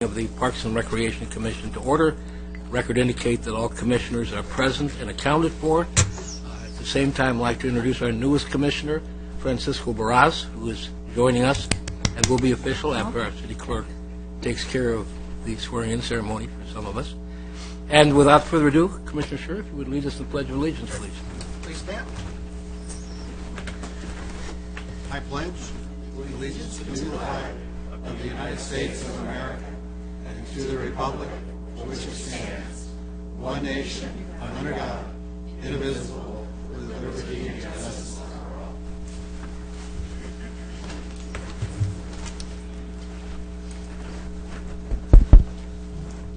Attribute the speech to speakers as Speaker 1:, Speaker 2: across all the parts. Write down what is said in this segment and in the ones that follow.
Speaker 1: Of the Parks and Recreation Commission to order. Record indicate that all commissioners are present and accounted for. At the same time, I'd like to introduce our newest commissioner, Francisco Barras, who is joining us and will be official after our city clerk takes care of the swearing-in ceremony for some of us. And without further ado, Commissioner Scher, if you would lead us in the Pledge of Allegiance, please.
Speaker 2: Please stand. I pledge allegiance to the flag of the United States of America and to the republic for which it stands, one nation, under God, indivisible, with liberty and justice for all.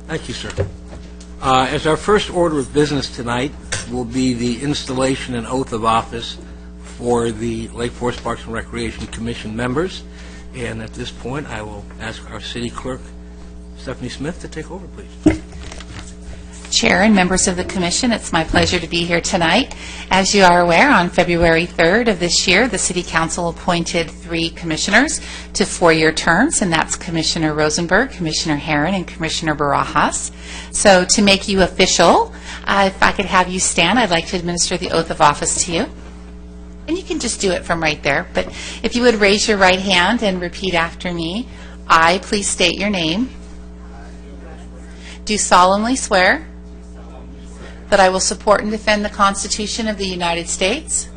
Speaker 1: Thank you, sir. As our first order of business tonight will be the installation and oath of office for the Lake Forest Parks and Recreation Commission members. And at this point, I will ask our city clerk, Stephanie Smith, to take over, please.
Speaker 3: Chair and members of the Commission, it's my pleasure to be here tonight. As you are aware, on February 3rd of this year, the City Council appointed 3 commissioners to 4-year terms, and that's Commissioner Rosenberg, Commissioner Herron, and Commissioner Barajas. So to make you official, if I could have you stand, I'd like to administer the oath of office to you. And you can just do it from right there. But if you would raise your right hand and repeat after me. I, please state your name, do solemnly swear that I will support and defend the Constitution of the United States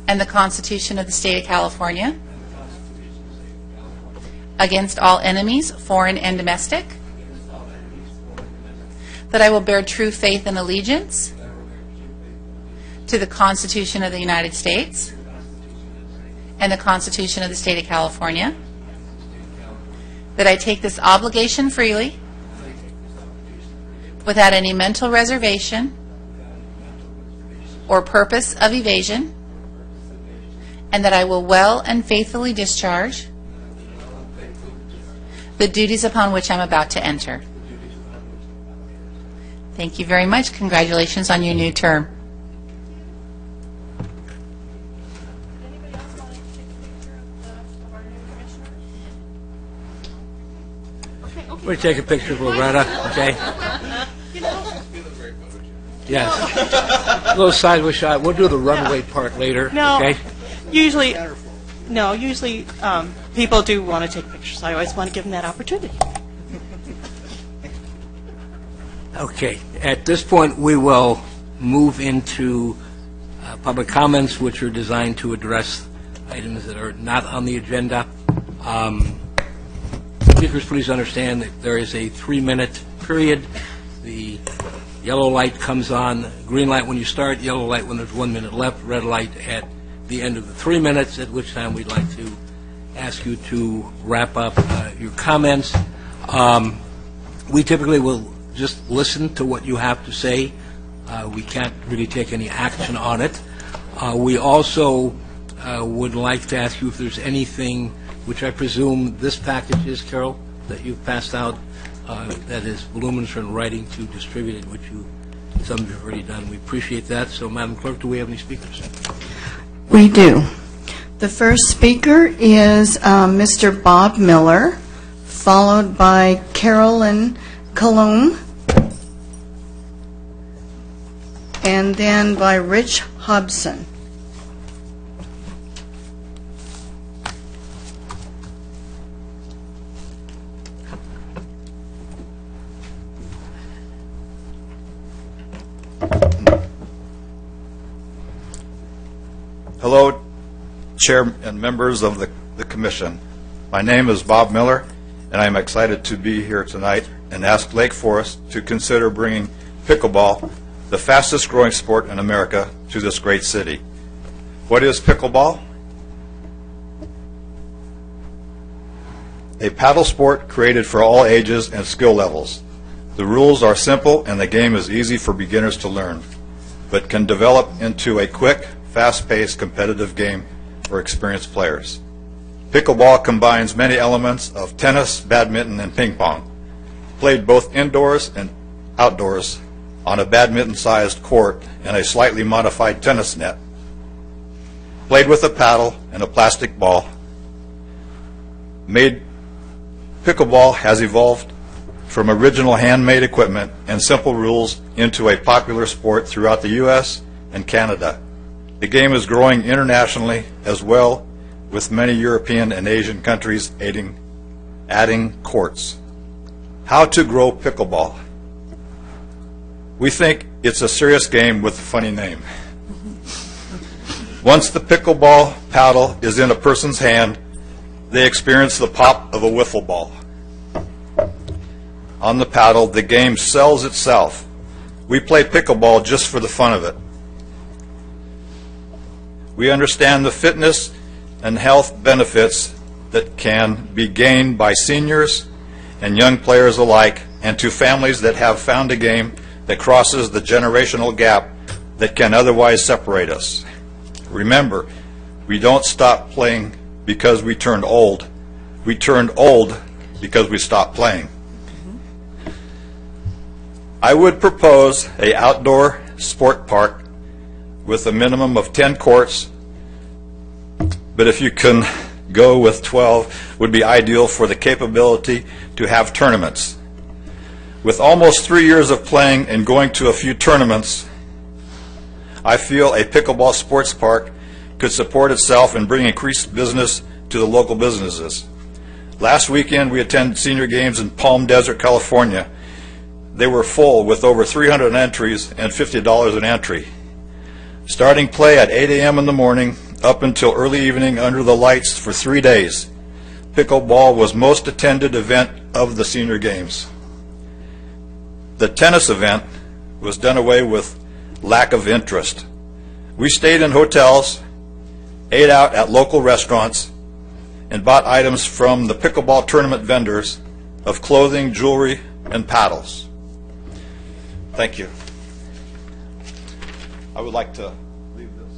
Speaker 3: and the Constitution of the State of California against all enemies, foreign and domestic, that I will bear true faith and allegiance to the Constitution of the United States and the Constitution of the State of California, that I take this obligation freely without any mental reservation or purpose of evasion, and that I will well and faithfully discharge the duties upon which I'm about to enter. Thank you very much. Congratulations on your new term.
Speaker 1: We'll take a picture of Loretta, okay? Yes. A little sideways shot. We'll do the runway part later, okay?
Speaker 4: Usually people do want to take pictures. I always want to give them that opportunity.
Speaker 1: Okay. At this point, we will move into public comments, which are designed to address items that are not on the agenda. Speakers, please understand that there is a 3-minute period. The yellow light comes on, green light when you start, yellow light when there's 1 minute left, red light at the end of the 3 minutes, at which time we'd like to ask you to wrap up your comments. We typically will just listen to what you have to say. We can't really take any action on it. We also would like to ask you if there's anything, which I presume this package is, Carol, that you've passed out, that is voluminous in writing to distribute it, which some of you have already done. We appreciate that. So, Madam Clerk, do we have any speakers?
Speaker 5: We do. The first speaker is Mr. Bob Miller, followed by Carolyn Cologne, and then by Rich Hobson.
Speaker 2: Hello, Chair and members of the Commission. My name is Bob Miller, and I'm excited to be here tonight and ask Lake Forest to consider bringing pickleball, the fastest growing sport in America, to this great city. What is pickleball? A paddle sport created for all ages and skill levels. The rules are simple and the game is easy for beginners to learn, but can develop into a quick, fast-paced competitive game for experienced players. Pickleball combines many elements of tennis, badminton, and ping pong, played both indoors and outdoors on a badminton-sized court and a slightly modified tennis net. Played with a paddle and a plastic ball, made Pickleball has evolved from original handmade equipment and simple rules into a popular sport throughout the U.S. and Canada. The game is growing internationally as well, with many European and Asian countries adding courts. How to grow pickleball? We think it's a serious game with a funny name. Once the pickleball paddle is in a person's hand, they experience the pop of a wiffle ball. On the paddle, the game sells itself. We play pickleball just for the fun of it. We understand the fitness and health benefits that can be gained by seniors and young players alike, and to families that have found a game that crosses the generational gap that can otherwise separate us. Remember, we don't stop playing because we turned old. We turned old because we stopped playing. I would propose an outdoor sport park with a minimum of 10 courts, but if you can go with 12, would be ideal for the capability to have tournaments. With almost 3 years of playing and going to a few tournaments, I feel a pickleball sports park could support itself and bring increased business to the local businesses. Last weekend, we attended senior games in Palm Desert, California. They were full with over 300 entries and $50 an entry. Starting play at 8 a.m. in the morning up until early evening under the lights for 3 days. Pickleball was most attended event of the senior games. The tennis event was done away with lack of interest. We stayed in hotels, ate out at local restaurants, and bought items from the pickleball tournament vendors of clothing, jewelry, and paddles. Thank you. I would like to leave this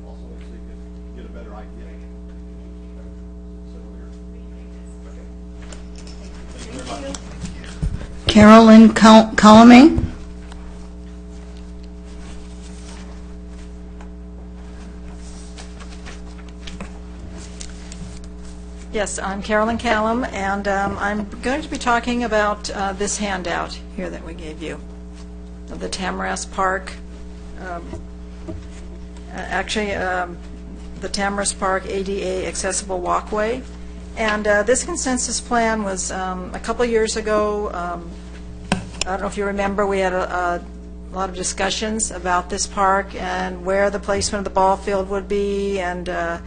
Speaker 2: also so you can get a better idea. Sit over here. Okay. Thank you very much.
Speaker 5: Carolyn Colomé.
Speaker 6: Yes, I'm Carolyn Callum, and I'm going to be talking about this handout here that we gave you of the Tamarask Park. The Tamarask Park ADA accessible walkway. And this consensus plan was a couple of years ago. I don't know if you remember, we had a lot of discussions about this park and where the placement of the ball field would be, and the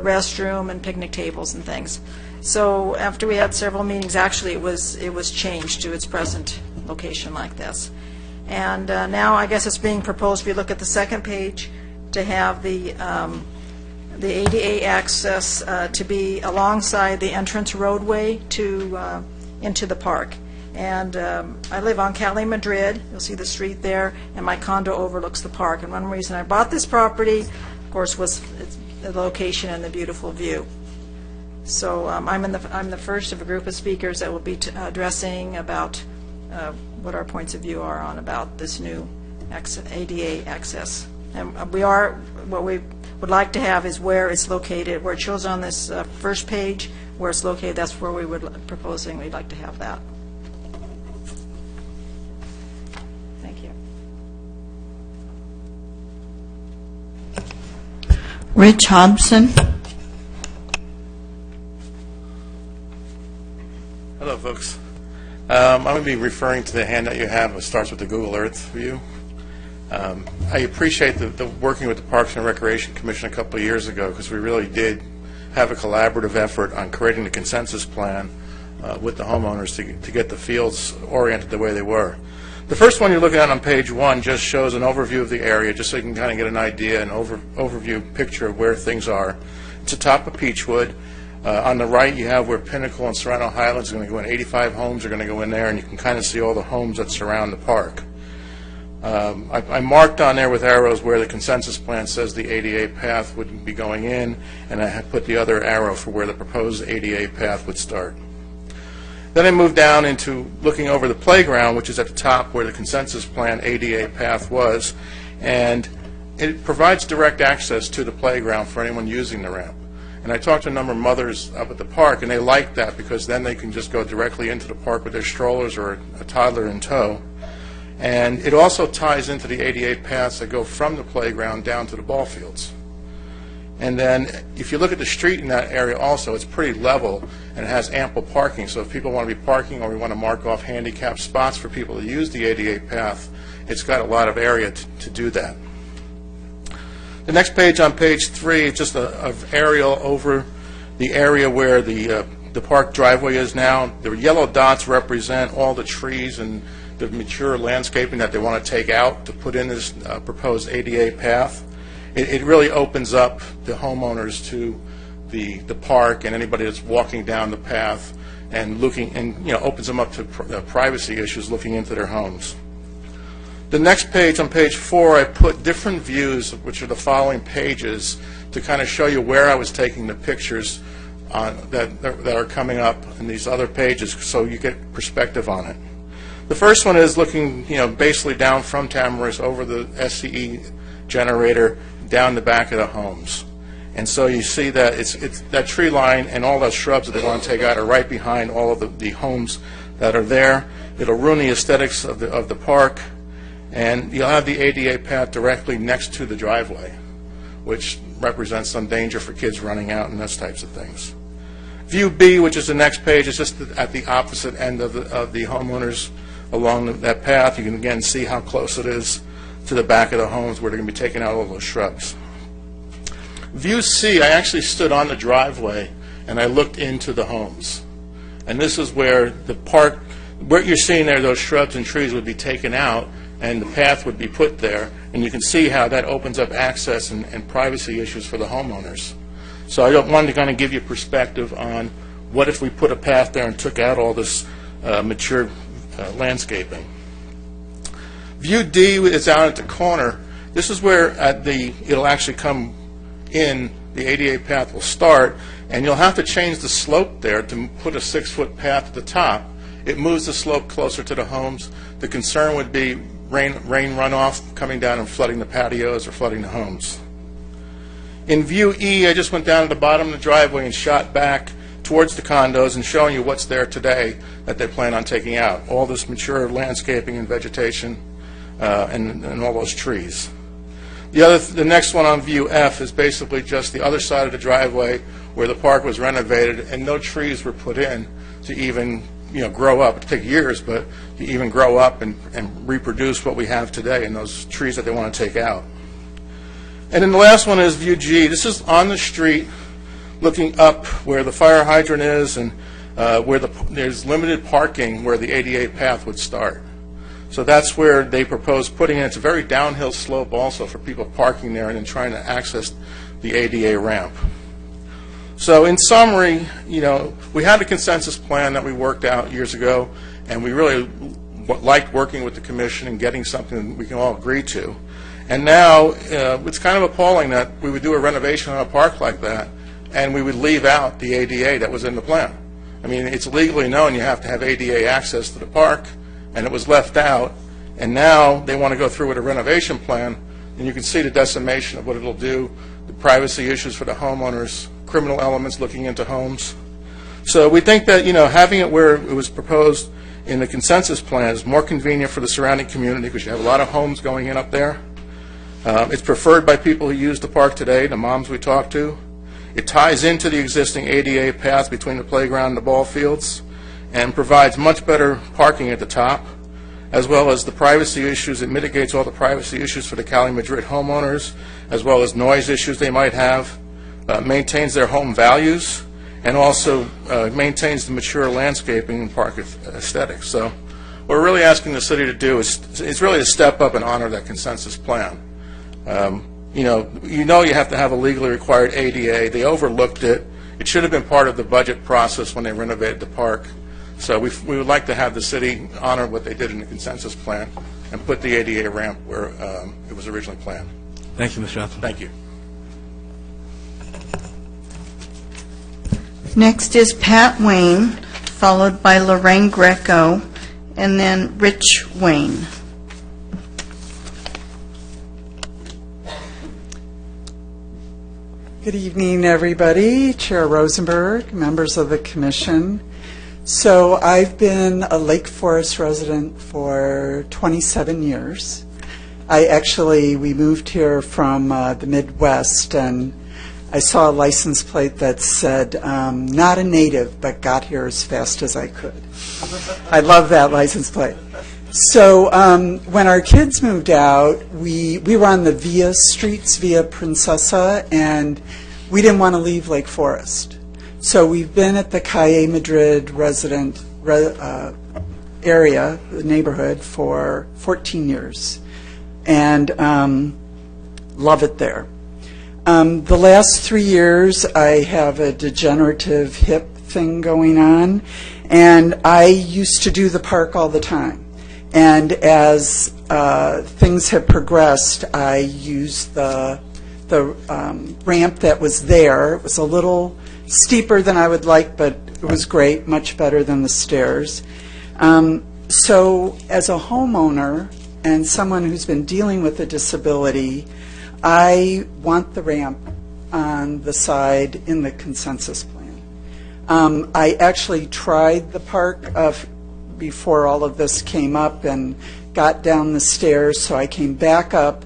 Speaker 6: restroom and picnic tables and things. So after we had several meetings, actually it was changed to its present location like this. And now I guess it's being proposed, if you look at the second page, to have the ADA access to be alongside the entrance roadway to into the park. And I live on Cali Madrid. You'll see the street there, and my condo overlooks the park. And one reason I bought this property, of course, was the location and the beautiful view. So I'm the first of a group of speakers that will be addressing about what our points of view are on about this new ADA access. And what we would like to have is where it's located, where it shows on this first page, where it's located. That's where we would proposing we'd like to have that. Thank you.
Speaker 5: Rich Hobson.
Speaker 7: Hello, folks. I'm going to be referring to the handout you have. It starts with the Google Earth view. I appreciate the working with the Parks and Recreation Commission a couple of years ago, because we really did have a collaborative effort on creating the consensus plan with the homeowners to get the fields oriented the way they were. The first one you're looking at on page 1 just shows an overview of the area, just so you can kind of get an idea, an overview picture of where things are. It's atop of Peachwood. On the right, you have where Pinnacle and Serrano Highlands are going to go in. 85 homes are going to go in there, and you can kind of see all the homes that surround the park. I marked on there with arrows where the consensus plan says the ADA path would be going in, and I have put the other arrow for where the proposed ADA path would start. Then I moved down into looking over the playground, which is at the top where the consensus plan ADA path was, and it provides direct access to the playground for anyone using the ramp. And I talked to a number of mothers up at the park, and they like that because then they can just go directly into the park with their strollers or a toddler in tow. And it also ties into the ADA paths that go from the playground down to the ball fields. And then if you look at the street in that area also, it's pretty level and it has ample parking. So if people want to be parking or we want to mark off handicapped spots for people to use the ADA path, it's got a lot of area to do that. The next page, on page 3, is just an aerial over the area where the park driveway is now. The yellow dots represent all the trees and the mature landscaping that they want to take out to put in this proposed ADA path. It really opens up the homeowners to the park and anybody that's walking down the path and looking, and opens them up to privacy issues looking into their homes. The next page, on page 4, I put different views, which are the following pages, to kind of show you where I was taking the pictures that are coming up in these other pages, so you get perspective on it. The first one is looking, basically down from Tamarisk over the SCE generator down the back of the homes. And so you see that it's that tree line and all those shrubs that they want to take out are right behind all of the homes that are there. It'll ruin the aesthetics of the park. And you'll have the ADA path directly next to the driveway, which represents some danger for kids running out and those types of things. View B, which is the next page, is just at the opposite end of the homeowners along that path. You can again see how close it is to the back of the homes where they're going to be taking out all those shrubs. View C, I actually stood on the driveway and I looked into the homes. And this is where the park, what you're seeing there, those shrubs and trees would be taken out and the path would be put there, and you can see how that opens up access and privacy issues for the homeowners. So I wanted to kind of give you perspective on what if we put a path there and took out all this mature landscaping. View D is out at the corner. This is where it'll actually come in, the ADA path will start, and you'll have to change the slope there to put a 6-foot path at the top. It moves the slope closer to the homes. The concern would be rain runoff coming down and flooding the patios or flooding the homes. In view E, I just went down to the bottom of the driveway and shot back towards the condos and showing you what's there today that they plan on taking out. All this mature landscaping and vegetation and all those trees. The next one on view F is basically just the other side of the driveway where the park was renovated and no trees were put in to even grow up. It took years, but to even grow up and reproduce what we have today and those trees that they want to take out. And then the last one is view G. This is on the street looking up where the fire hydrant is and where there's limited parking where the ADA path would start. So that's where they propose putting it. It's a very downhill slope also for people parking there and then trying to access the ADA ramp. So in summary, we had a consensus plan that we worked out years ago, and we really liked working with the commission and getting something we can all agree to. And now it's kind of appalling that we would do a renovation on a park like that, and we would leave out the ADA that was in the plan. I mean, it's legally known you have to have ADA access to the park, and it was left out. And now they want to go through with a renovation plan, and you can see the decimation of what it'll do, the privacy issues for the homeowners, criminal elements looking into homes. So we think that, having it where it was proposed in the consensus plan is more convenient for the surrounding community because you have a lot of homes going in up there. It's preferred by people who use the park today, the moms we talked to. It ties into the existing ADA path between the playground and the ball fields and provides much better parking at the top, as well as the privacy issues. It mitigates all the privacy issues for the Cali Madrid homeowners, as well as noise issues they might have. Maintains their home values, and also maintains the mature landscaping and park aesthetics. So what we're really asking the city to do is really to step up and honor that consensus plan. You have to have a legally required ADA. They overlooked it. It should have been part of the budget process when they renovated the park. So we would like to have the city honor what they did in the consensus plan and put the ADA ramp where it was originally planned.
Speaker 1: Thank you, Mr. Johnson.
Speaker 7: Thank you.
Speaker 5: Next is Pat Wayne, followed by Lorraine Greco, and then Rich Wayne.
Speaker 8: Good evening, everybody. Chair Rosenberg, members of the commission. So I've been a Lake Forest resident for 27 years. We moved here from the Midwest, and I saw a license plate that said, not a native, but got here as fast as I could. I love that license plate. So when our kids moved out, we were on the Via streets, Via Princesa, and we didn't want to leave Lake Forest. So we've been at the Calle Madrid area, the neighborhood, for 14 years, and love it there. The last 3 years, I have a degenerative hip thing going on, and I used to do the park all the time. And as things have progressed, I used the ramp that was there. It was a little steeper than I would like, but it was great, much better than the stairs. So as a homeowner and someone who's been dealing with a disability, I want the ramp on the side in the consensus plan. I actually tried the park before all of this came up and got down the stairs, so I came back up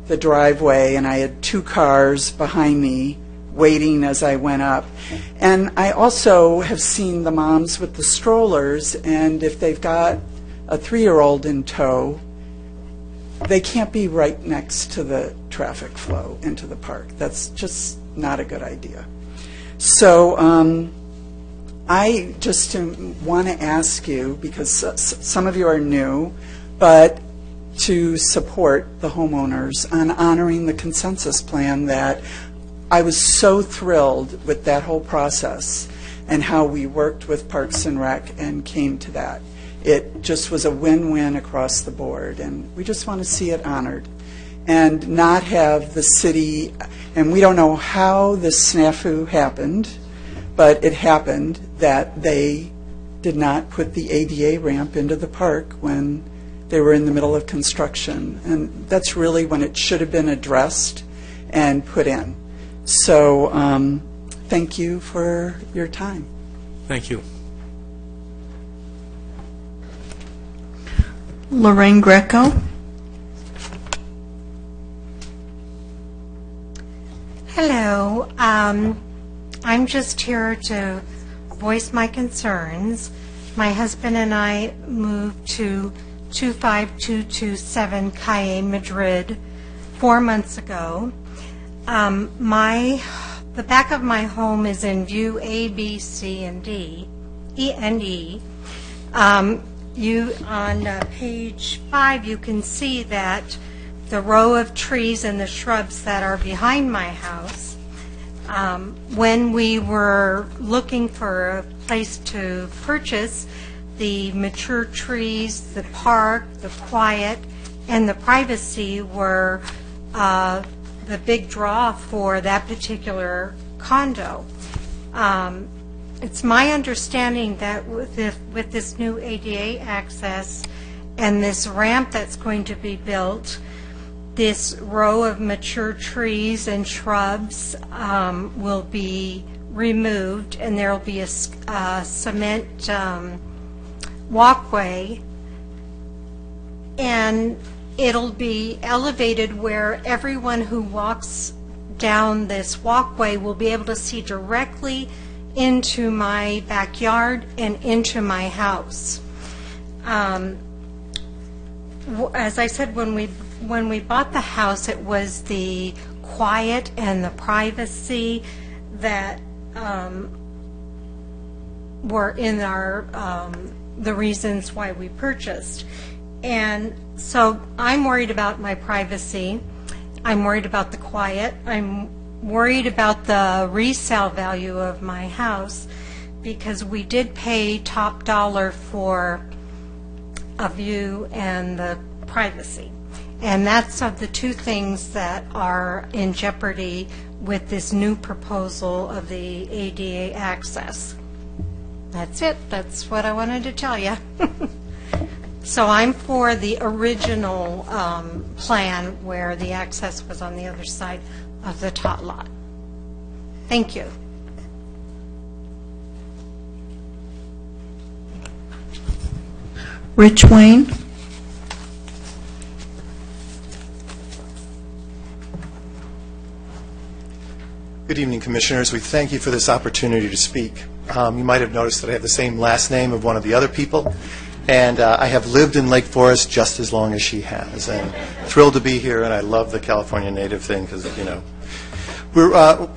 Speaker 8: the driveway and I had 2 cars behind me waiting as I went up. And I also have seen the moms with the strollers, and if they've got a 3-year-old in tow, they can't be right next to the traffic flow into the park. That's just not a good idea. So I just want to ask you, because some of you are new, but to support the homeowners on honoring the consensus plan. That I was so thrilled with that whole process and how we worked with Parks and Rec and came to that. It just was a win-win across the board, and we just want to see it honored and not have the city, and we don't know how this snafu happened, but it happened that they did not put the ADA ramp into the park when they were in the middle of construction. And that's really when it should have been addressed and put in. So thank you for your time.
Speaker 1: Thank you.
Speaker 5: Lorraine Greco.
Speaker 9: Hello. I'm just here to voice my concerns. My husband and I moved to 25227 Calle Madrid 4 months ago. The back of my home is in view A, B, C, and D, E and E. On page 5, you can see that the row of trees and the shrubs that are behind my house. When we were looking for a place to purchase, the mature trees, the park, the quiet, and the privacy were the big draw for that particular condo. It's my understanding that with this new ADA access and this ramp that's going to be built, this row of mature trees and shrubs will be removed, and there will be a cement walkway, and it'll be elevated where everyone who walks down this walkway will be able to see directly into my backyard and into my house. As I said, when we bought the house, it was the quiet and the privacy that were in the reasons why we purchased. And so I'm worried about my privacy. I'm worried about the quiet. I'm worried about the resale value of my house, because we did pay top dollar for a view and the privacy. And that's of the 2 things that are in jeopardy with this new proposal of the ADA access. That's it. That's what I wanted to tell you. So I'm for the original plan where the access was on the other side of the tot lot. Thank you.
Speaker 5: Rich Wayne.
Speaker 10: Good evening, Commissioners. We thank you for this opportunity to speak. You might have noticed that I have the same last name of one of the other people, and I have lived in Lake Forest just as long as she has, and thrilled to be here, and I love the California native thing because, you know,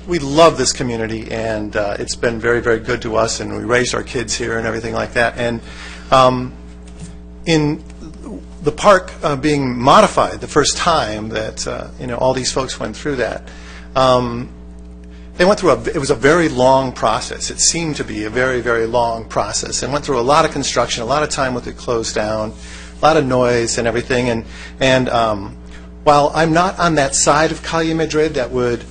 Speaker 10: we love this community, and it's been very, very good to us, and we raised our kids here and everything like that. And in the park being modified the first time that, you know, all these folks went through that, they went through it was a very long process. It seemed to be a very, very long process, and went through a lot of construction, a lot of time with it closed down, a lot of noise and everything. And while I'm not on that side of Calle Madrid that would,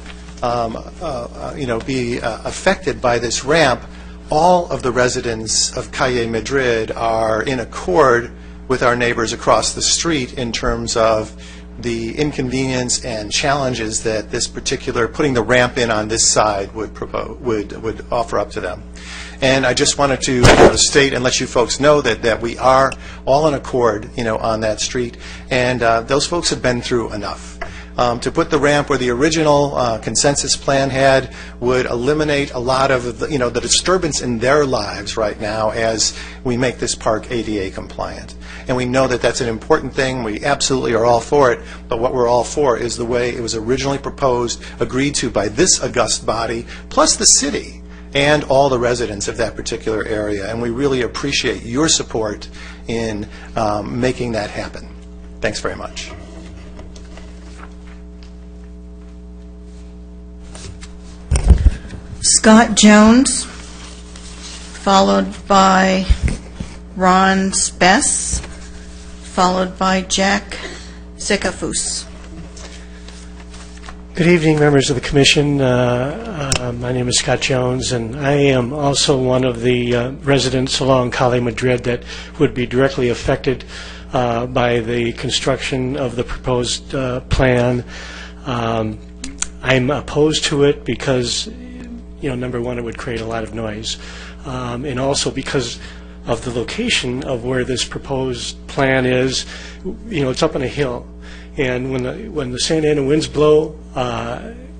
Speaker 10: you know, be affected by this ramp, all of the residents of Calle Madrid are in accord with our neighbors across the street in terms of the inconvenience and challenges that this particular, putting the ramp in on this side would offer up to them. And I just wanted to state and let you folks know that we are all in accord, you know, on that street, and those folks have been through enough. To put the ramp where the original consensus plan had would eliminate a lot of the, you know, the disturbance in their lives right now as we make this park ADA compliant. And we know that that's an important thing. We absolutely are all for it, but what we're all for is the way it was originally proposed, agreed to by this august body, plus the city and all the residents of that particular area. And we really appreciate your support in making that happen. Thanks very much.
Speaker 5: Scott Jones, followed by Ron Spess, followed by Jack Sikafus.
Speaker 11: Good evening, members of the Commission. My name is Scott Jones, and I am also one of the residents along Calle Madrid that would be directly affected by the construction of the proposed plan. I'm opposed to it because, you know, number one, it would create a lot of noise, and also because of the location of where this proposed plan is. You know, it's up on a hill, and when the Santa Ana winds blow,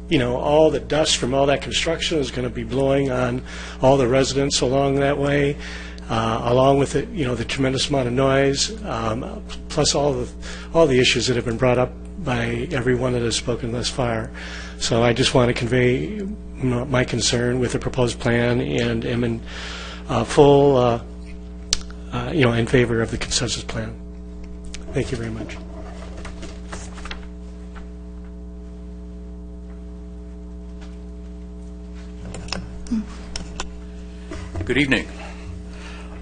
Speaker 11: you know, all the dust from all that construction is going to be blowing on all the residents along that way, along with it, you know, the tremendous amount of noise, plus all the issues that have been brought up by everyone that has spoken thus far. So I just want to convey my concern with the proposed plan, and am in full, you know, in favor of the consensus plan. Thank you very much.
Speaker 12: Good evening.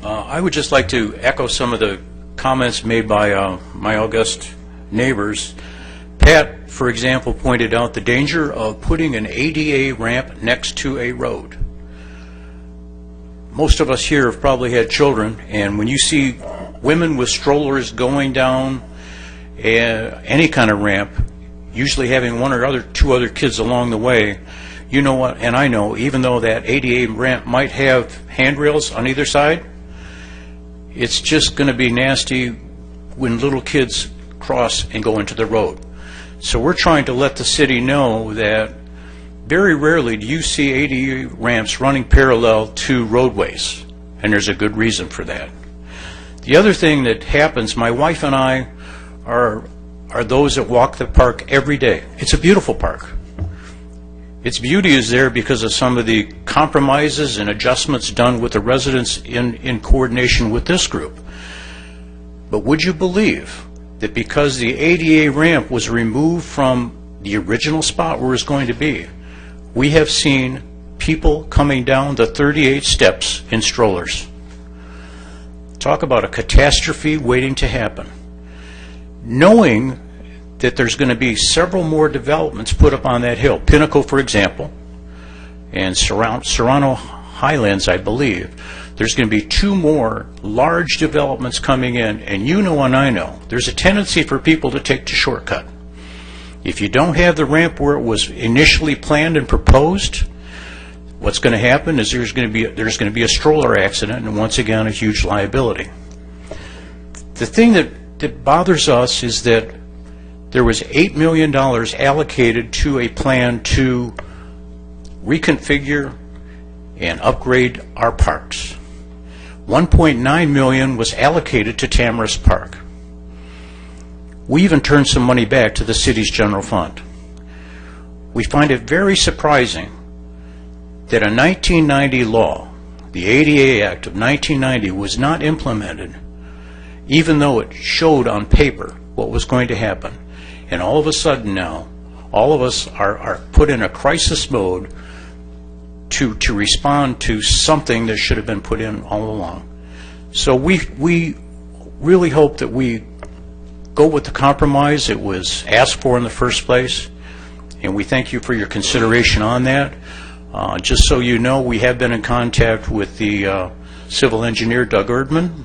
Speaker 12: I would just like to echo some of the comments made by my august neighbors. Pat, for example, pointed out the danger of putting an ADA ramp next to a road. Most of us here have probably had children, and when you see women with strollers going down any kind of ramp, usually having one or two other kids along the way, you know what, and I know, even though that ADA ramp might have handrails on either side, it's just going to be nasty when little kids cross and go into the road. So we're trying to let the city know that very rarely do you see ADA ramps running parallel to roadways, and there's a good reason for that. The other thing that happens, my wife and I are those that walk the park every day. It's a beautiful park. Its beauty is there because of some of the compromises and adjustments done with the residents in coordination with this group. But would you believe that because the ADA ramp was removed from the original spot where it's going to be, we have seen people coming down the 38 steps in strollers? Talk about a catastrophe waiting to happen. Knowing that there's going to be several more developments put up on that hill, Pinnacle, for example, and Serrano Highlands, I believe, there's going to be 2 more large developments coming in, and you know and I know, there's a tendency for people to take the shortcut. If you don't have the ramp where it was initially planned and proposed, what's going to happen is there's going to be a stroller accident, and once again, a huge liability. The thing that bothers us is that there was $8 million allocated to a plan to reconfigure and upgrade our parks. $1.9 million was allocated to Tamarisk Park. We even turned some money back to the city's general fund. We find it very surprising that a 1990 law, the ADA Act of 1990, was not implemented, even though it showed on paper what was going to happen. And all of a sudden now, all of us are put in a crisis mode to respond to something that should have been put in all along. So we really hope that we go with the compromise that was asked for in the first place, and we thank you for your consideration on that. Just so you know, we have been in contact with the civil engineer, Doug Erdman,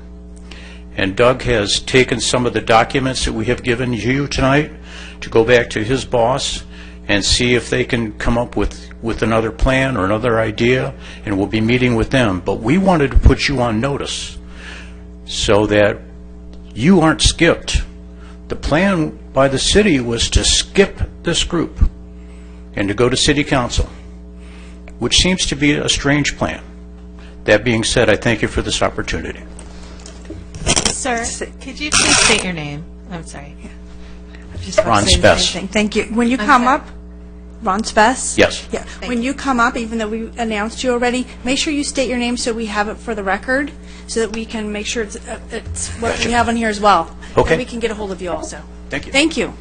Speaker 12: and Doug has taken some of the documents that we have given you tonight to go back to his boss and see if they can come up with another plan or another idea, and we'll be meeting with them. But we wanted to put you on notice so that you aren't skipped. The plan by the city was to skip this group and to go to city council, which seems to be a strange plan. That being said, I thank you for this opportunity.
Speaker 13: Sir, could you please state your name? I'm sorry.
Speaker 12: Ron Spess.
Speaker 14: Thank you. When you come up, Ron Spess?
Speaker 12: Yes.
Speaker 14: Yeah. When you come up, even though we announced you already, make sure you state your name so we have it for the record, so that we can make sure it's what we have on here as well.
Speaker 12: Okay.
Speaker 14: And we can get a hold of you also.
Speaker 12: Thank you.
Speaker 14: Thank you.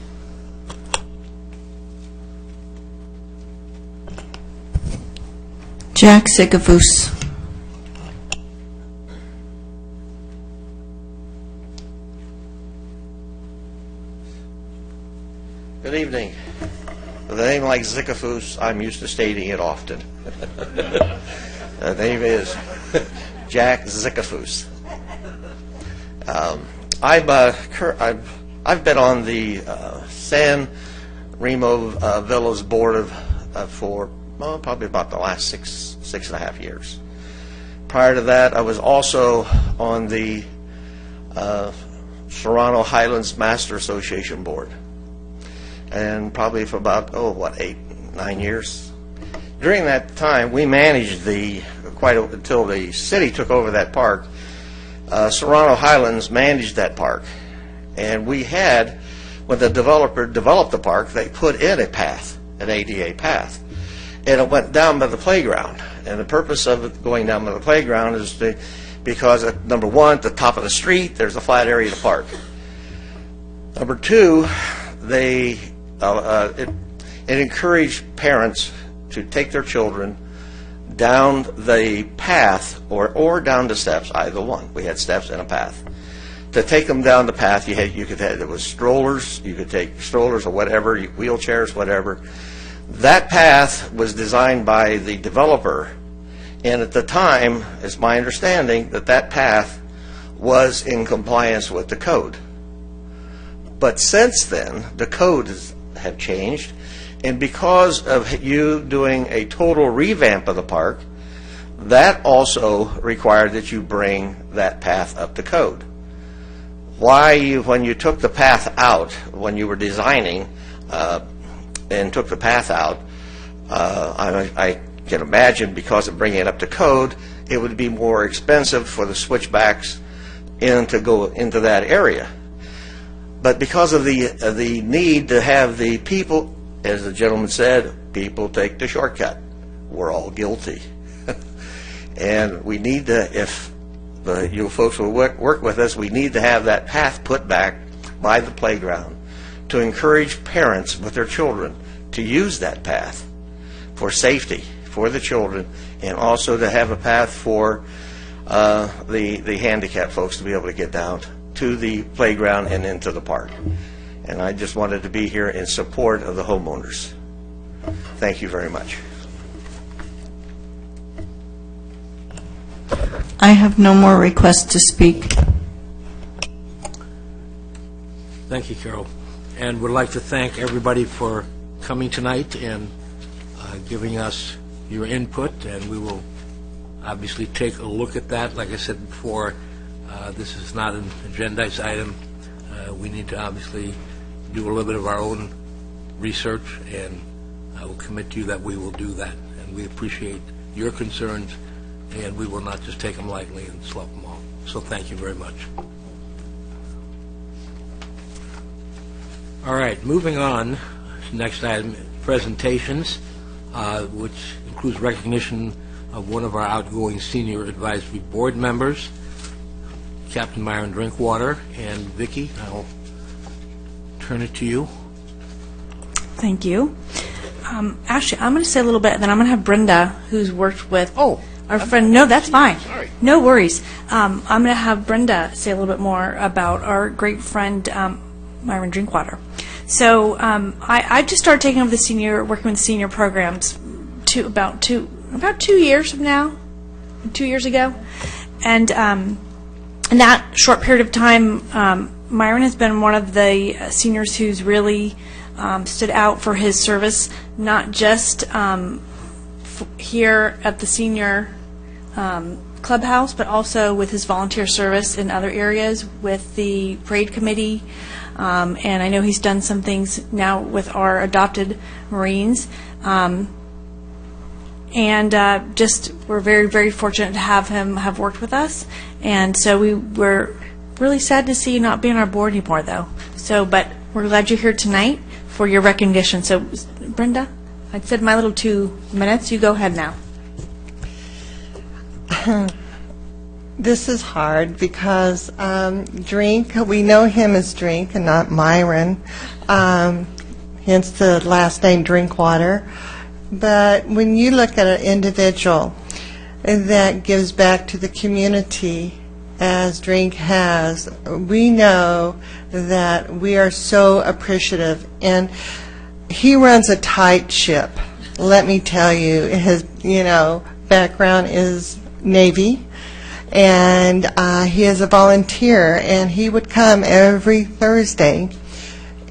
Speaker 5: Jack Sigafus.
Speaker 15: Good evening. With a name like Zikafus, I'm used to stating it often. The name is Jack Zikafus. I've been on the San Remo Villas board for probably about the last six and a half years. Prior to that, I was also on the Serrano Highlands Master Association board, and probably for about 8, 9 years. During that time, we managed until the city took over that park. Serrano Highlands managed that park, and we had, when the developer developed the park, they put in a path, an ADA path, and it went down by the playground. And the purpose of it going down by the playground is because number one, at the top of the street, there's a flat area to park. Number two, it encouraged parents to take their children down the path or down the steps, either one. We had steps and a path. To take them down the path, there was strollers. You could take strollers or whatever, wheelchairs, whatever. That path was designed by the developer, and at the time, it's my understanding that path was in compliance with the code. But since then, the code have changed, and because of you doing a total revamp of the park, that also required that you bring that path up to code. When you took the path out, when you were designing and took the path out, I can imagine because of bringing it up to code, it would be more expensive for the switchbacks to go into that area. But because of the need to have the people, as the gentleman said, people take the shortcut. We're all guilty. And we need to, if you folks will work with us, we need to have that path put back by the playground to encourage parents with their children to use that path for safety for the children, and also to have a path for the handicapped folks to be able to get down to the playground and into the park. And I just wanted to be here in support of the homeowners. Thank you very much.
Speaker 5: I have no more requests to speak.
Speaker 1: Thank you, Carol. And would like to thank everybody for coming tonight and giving us your input, and we will obviously take a look at that. Like I said before, this is not an agendized item. We need to obviously do a little bit of our own research, and I will commit to you that we will do that. And we appreciate your concerns, and we will not just take them lightly and slough them off. So thank you very much. All right, moving on. Next item, presentations, which includes recognition of one of our outgoing senior advisory board members, Captain Myron Drinkwater. And Vicki, I'll turn it to you.
Speaker 14: Thank you. Actually, I'm going to say a little bit, and then I'm going to have Brenda, who's worked with our friend. No, that's fine.
Speaker 1: Sorry.
Speaker 14: No worries. I'm going to have Brenda say a little bit more about our great friend, Myron Drinkwater. So I just started taking over working with senior programs about 2 years from now, 2 years ago. And in that short period of time, Myron has been one of the seniors who's really stood out for his service, not just here at the senior clubhouse, but also with his volunteer service in other areas with the parade committee. And I know he's done some things now with our adopted Marines. We're very, very fortunate to have him have worked with us. And so we're really sad to see you not be on our board anymore, though. But we're glad you're here tonight for your recognition. So, Brenda, I said my little 2 minutes. You go ahead now.
Speaker 16: This is hard because Drink, we know him as Drink and not Myron, hence the last name Drinkwater. But when you look at an individual that gives back to the community as Drink has, we know that we are so appreciative. And he runs a tight ship. Let me tell you, his background is Navy. And he is a volunteer, and he would come every Thursday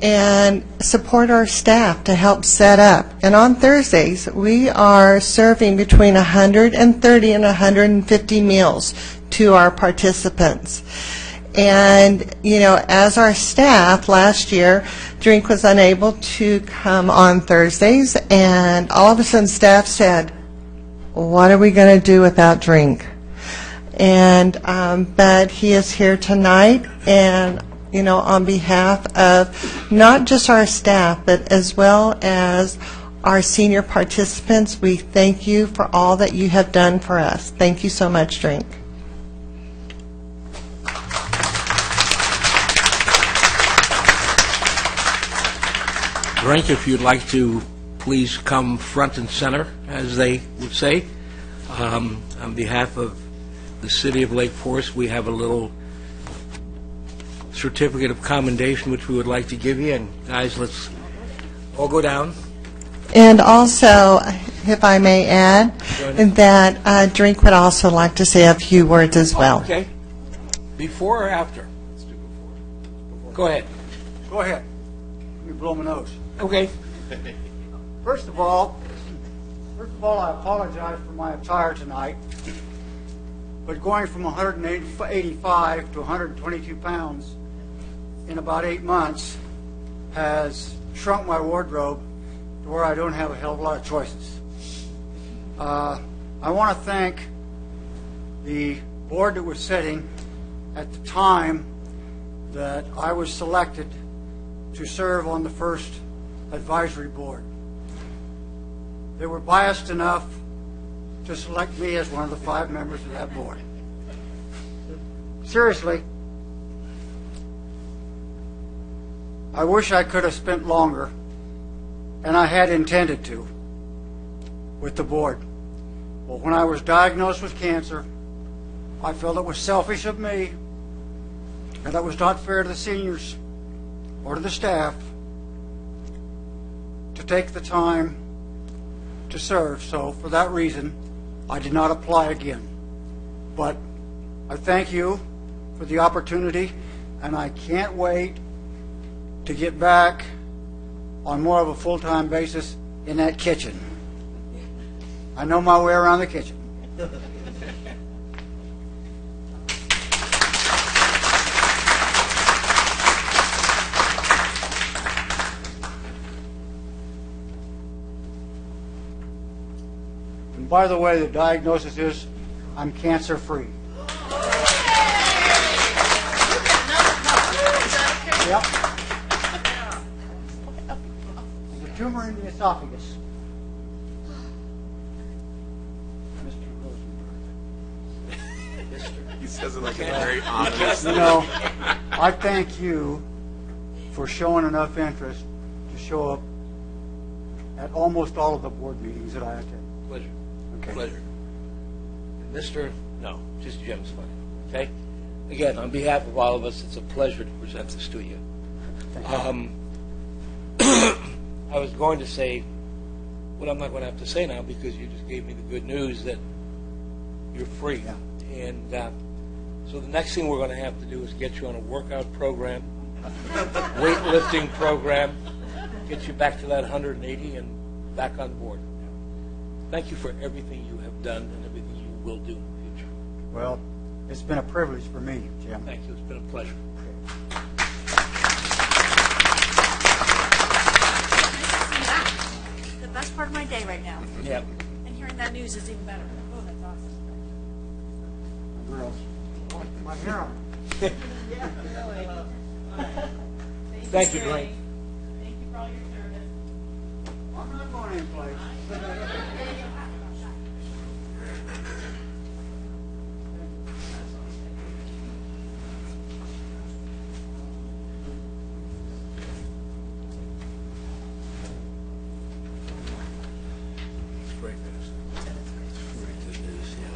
Speaker 16: and support our staff to help set up. And on Thursdays, we are serving between 130 and 150 meals to our participants. And, as our staff last year, Drink was unable to come on Thursdays, and all of a sudden staff said, what are we going to do without Drink? And but he is here tonight, and on behalf of not just our staff, but as well as our senior participants, we thank you for all that you have done for us. Thank you so much, Drink.
Speaker 1: Drink, if you'd like to please come front and center, as they would say. On behalf of the City of Lake Forest, we have a little certificate of commendation which we would like to give you. And guys, let's all go down.
Speaker 16: And also, if I may add, that Drink would also like to say a few words as well.
Speaker 1: Okay. Before or after? Let's do before. Go ahead.
Speaker 17: Go ahead. Let me blow my nose.
Speaker 1: Okay.
Speaker 17: First of all, I apologize for my attire tonight. But going from 185 to 122 pounds in about 8 months has shrunk my wardrobe to where I don't have a hell of a lot of choices. I want to thank the board that was sitting at the time that I was selected to serve on the first advisory board. They were biased enough to select me as one of the 5 members of that board. Seriously, I wish I could have spent longer, and I had intended to, with the board. But when I was diagnosed with cancer, I felt it was selfish of me, and that was not fair to the seniors or to the staff to take the time to serve. So for that reason, I did not apply again. But I thank you for the opportunity, and I can't wait to get back on more of a full-time basis in that kitchen. I know my way around the kitchen. And by the way, the diagnosis is I'm cancer-free. Yep. There's a tumor in the esophagus.
Speaker 18: He says it like a very ominous.
Speaker 17: You know, I thank you for showing enough interest to show up at almost all of the board meetings that I attend.
Speaker 1: Pleasure.
Speaker 17: Okay.
Speaker 1: Pleasure. Mr. No, just Jim's fine. Okay? Again, on behalf of all of us, it's a pleasure to present this to you. I was going to say what I'm not going to have to say now because you just gave me the good news that you're free.
Speaker 17: Yeah.
Speaker 1: And so the next thing we're going to have to do is get you on a workout program, weightlifting program, get you back to that 180 and back on board. Thank you for everything you have done and everything you will do in the future.
Speaker 17: Well, it's been a privilege for me, Jim.
Speaker 1: Thank you. It's been a pleasure.
Speaker 19: The best part of my day right now.
Speaker 1: Yep.
Speaker 19: And hearing that news is even better. Oh, that's awesome.
Speaker 17: Girls. My hero.
Speaker 1: Thank you, Dwayne.
Speaker 19: Thank you for all your service.
Speaker 17: I'm not going anyplace.
Speaker 1: Great news. Very good news, yeah.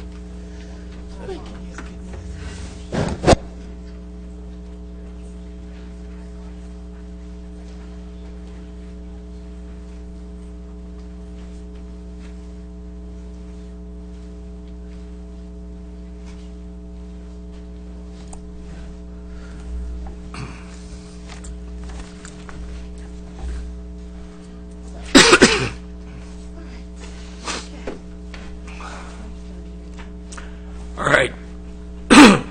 Speaker 1: All right.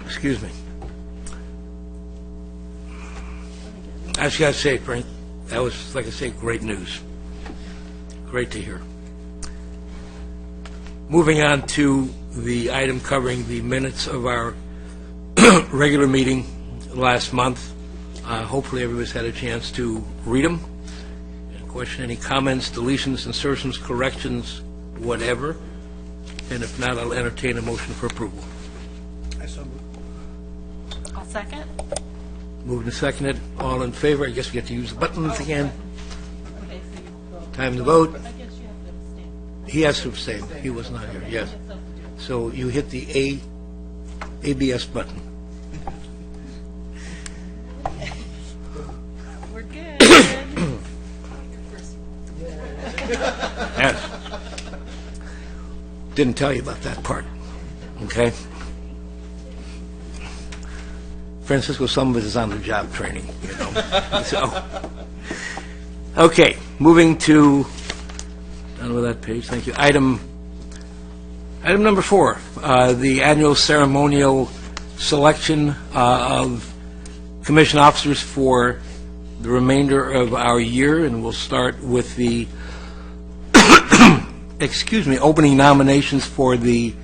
Speaker 1: Excuse me. I just got to say, Frank, that was, like I say, great news. Great to hear. Moving on to the item covering the minutes of our regular meeting last month. Hopefully everybody's had a chance to read them. Any question, any comments, deletions, insertions, corrections, whatever? And if not, I'll entertain a motion for approval.
Speaker 13: I'll second.
Speaker 1: Moved and seconded. All in favor? I guess we get to use the buttons again.
Speaker 13: Okay, so you vote.
Speaker 1: Time to vote.
Speaker 13: I guess you have to abstain.
Speaker 1: He has to abstain. He was not here, yes. So you hit the ABS button.
Speaker 13: We're good.
Speaker 1: Yes. Didn't tell you about that part, okay? Francisco, some of it is on the job training, you know. So, okay, moving to, done with that page, thank you. Item number 4, the annual ceremonial selection of commission officers for the remainder of our year, and we'll start with the opening nominations for the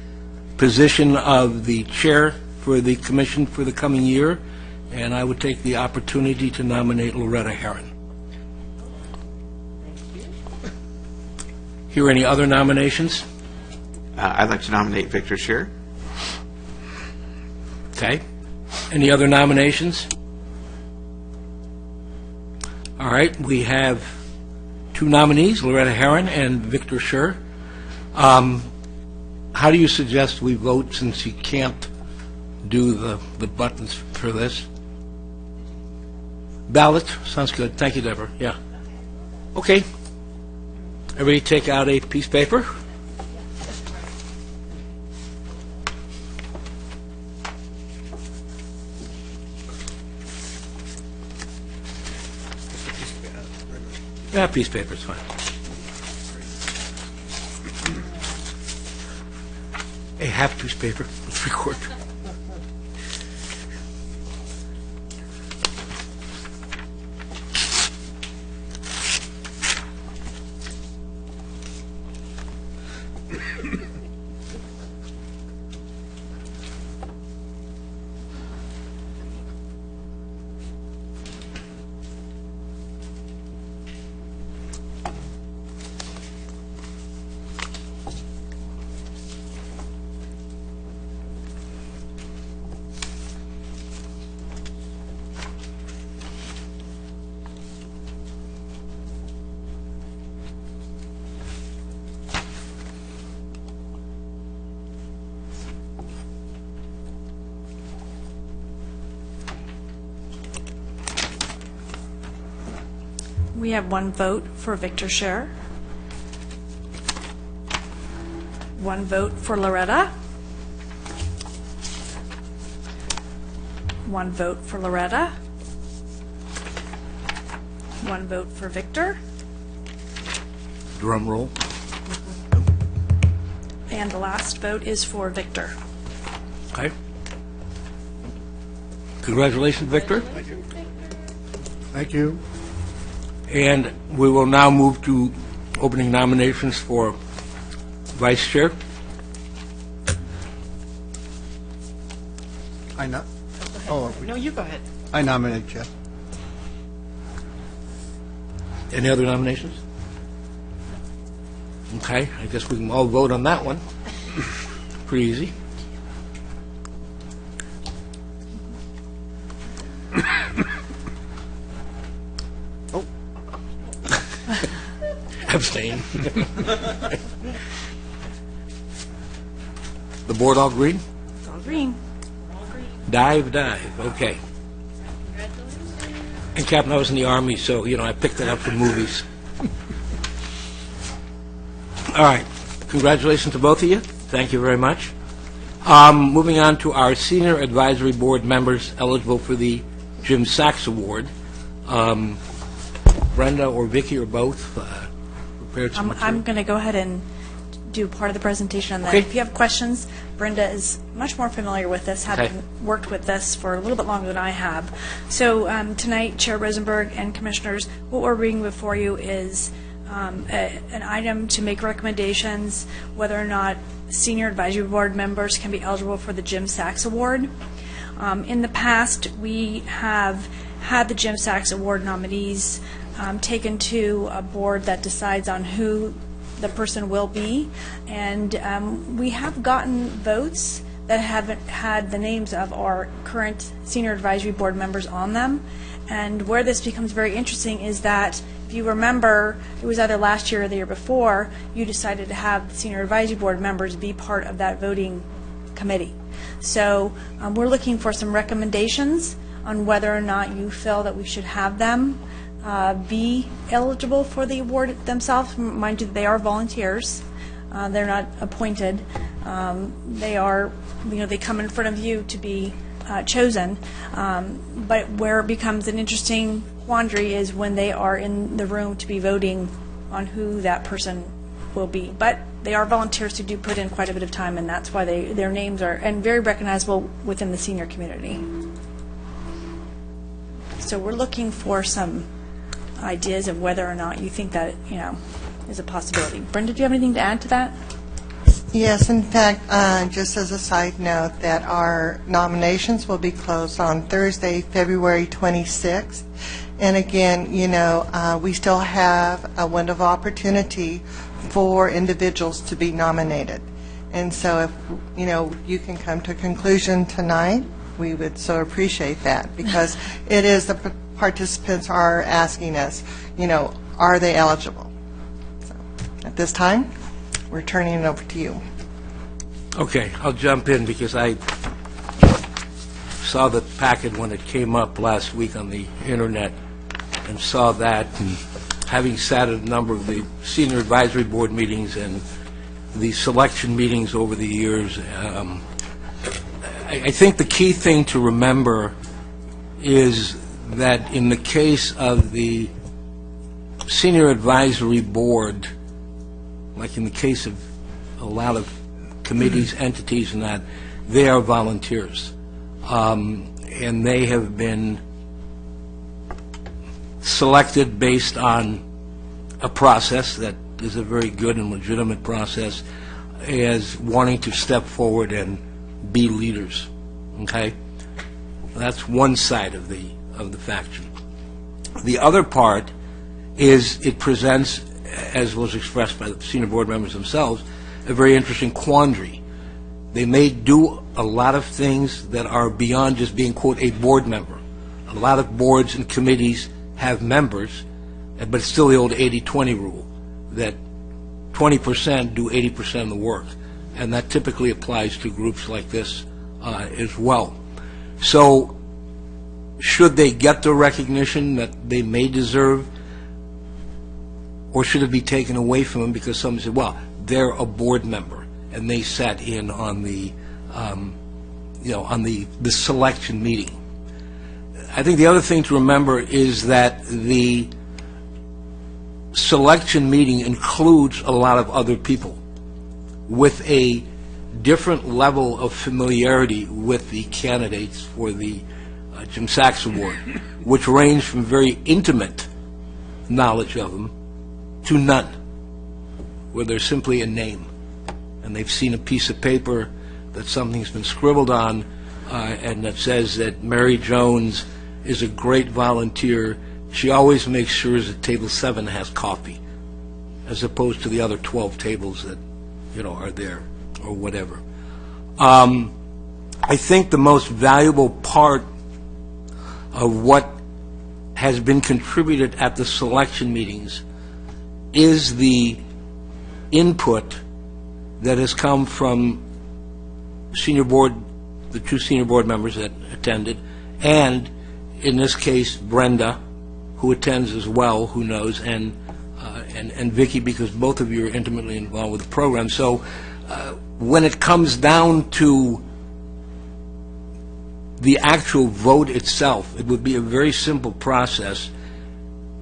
Speaker 1: position of the chair for the commission for the coming year, and I would take the opportunity to nominate Loretta Herron. Hear any other nominations?
Speaker 18: I'd like to nominate Victor Scheer.
Speaker 1: Okay. Any other nominations? All right, we have 2 nominees, Loretta Herron and Victor Scheer. How do you suggest we vote since you can't do the buttons for this? Ballot? Sounds good. Thank you, Deborah. Yeah. Okay. Everybody take out a piece of paper. Yeah, piece of paper is fine. A half newspaper, 3/4.
Speaker 14: We have one vote for Victor Scher. One vote for Loretta. One vote for Loretta. One vote for Victor.
Speaker 1: Drum roll.
Speaker 14: And the last vote is for Victor.
Speaker 1: Okay. Congratulations, Victor.
Speaker 17: Thank you.
Speaker 1: And we will now move to opening nominations for vice chair.
Speaker 4: No, you go ahead.
Speaker 17: I nominate Jeff.
Speaker 1: Any other nominations? Okay, I guess we can all vote on that one. Pretty easy. Abstain. The board all green?
Speaker 14: It's all green.
Speaker 1: Dive, okay. And Captain, I was in the Army, so, I picked it up from movies. All right. Congratulations to both of you. Thank you very much. Moving on to our Senior Advisory Board members eligible for the Jim Sachs Award. Brenda or Vicki or both prepared some material.
Speaker 14: I'm going to go ahead and do part of the presentation on that.
Speaker 1: Okay.
Speaker 14: If you have questions, Brenda is much more familiar with this, having worked with this for a little bit longer than I have. So tonight, Chair Rosenberg and Commissioners, what we're bringing before you is an item to make recommendations whether or not Senior Advisory Board members can be eligible for the Jim Sachs Award. In the past, we have had the Jim Sachs Award nominees taken to a board that decides on who the person will be, and we have gotten votes that haven't had the names of our current Senior Advisory Board members on them. And where this becomes very interesting is that, if you remember, it was either last year or the year before, you decided to have the Senior Advisory Board members be part of that voting committee. So we're looking for some recommendations on whether or not you feel that we should have them be eligible for the award themselves. Mind you, they are volunteers. They're not appointed. They are, they come in front of you to be chosen. But where it becomes an interesting quandary is when they are in the room to be voting on who that person will be. But they are volunteers who do put in quite a bit of time, and that's why their names are and very recognizable within the senior community. So we're looking for some ideas of whether or not you think that, is a possibility. Brenda, do you have anything to add to that?
Speaker 16: Yes, in fact, just as a side note, that our nominations will be closed on Thursday, February 26th. And again, we still have a window of opportunity for individuals to be nominated. And so if, you can come to a conclusion tonight, we would so appreciate that, because it is the participants are asking us, are they eligible? So at this time, we're turning it over to you.
Speaker 1: Okay, I'll jump in because I saw the packet when it came up last week on the internet and saw that, and having sat at a number of the Senior Advisory Board meetings and the selection meetings over the years, I think the key thing to remember is that in the case of the Senior Advisory Board, like in the case of a lot of committees, entities, and that, they are volunteers. And they have been selected based on a process that is a very good and legitimate process, as wanting to step forward and be leaders. Okay? That's one side of the faction. The other part is it presents, as was expressed by the senior board members themselves, a very interesting quandary. They may do a lot of things that are beyond just being, quote, a board member. A lot of boards and committees have members, but it's still the old 80-20 rule, that 20% do 80% of the work, and that typically applies to groups like this as well. So should they get the recognition that they may deserve, or should it be taken away from them because someone said, well, they're a board member and they sat in on the on the selection meeting? I think the other thing to remember is that the selection meeting includes a lot of other people with a different level of familiarity with the candidates for the Jim Sachs Award, which range from very intimate knowledge of them to none, where there's simply a name, and they've seen a piece of paper that something's been scribbled on, and that says that Mary Jones is a great volunteer. She always makes sure that table 7 has coffee, as opposed to the other 12 tables that, are there, or whatever. I think the most valuable part of what has been contributed at the selection meetings is the input that has come from senior board, the 2 senior board members that attended, and in this case Brenda, who attends as well, who knows, and Vicki, because both of you are intimately involved with the program. So when it comes down to the actual vote itself, it would be a very simple process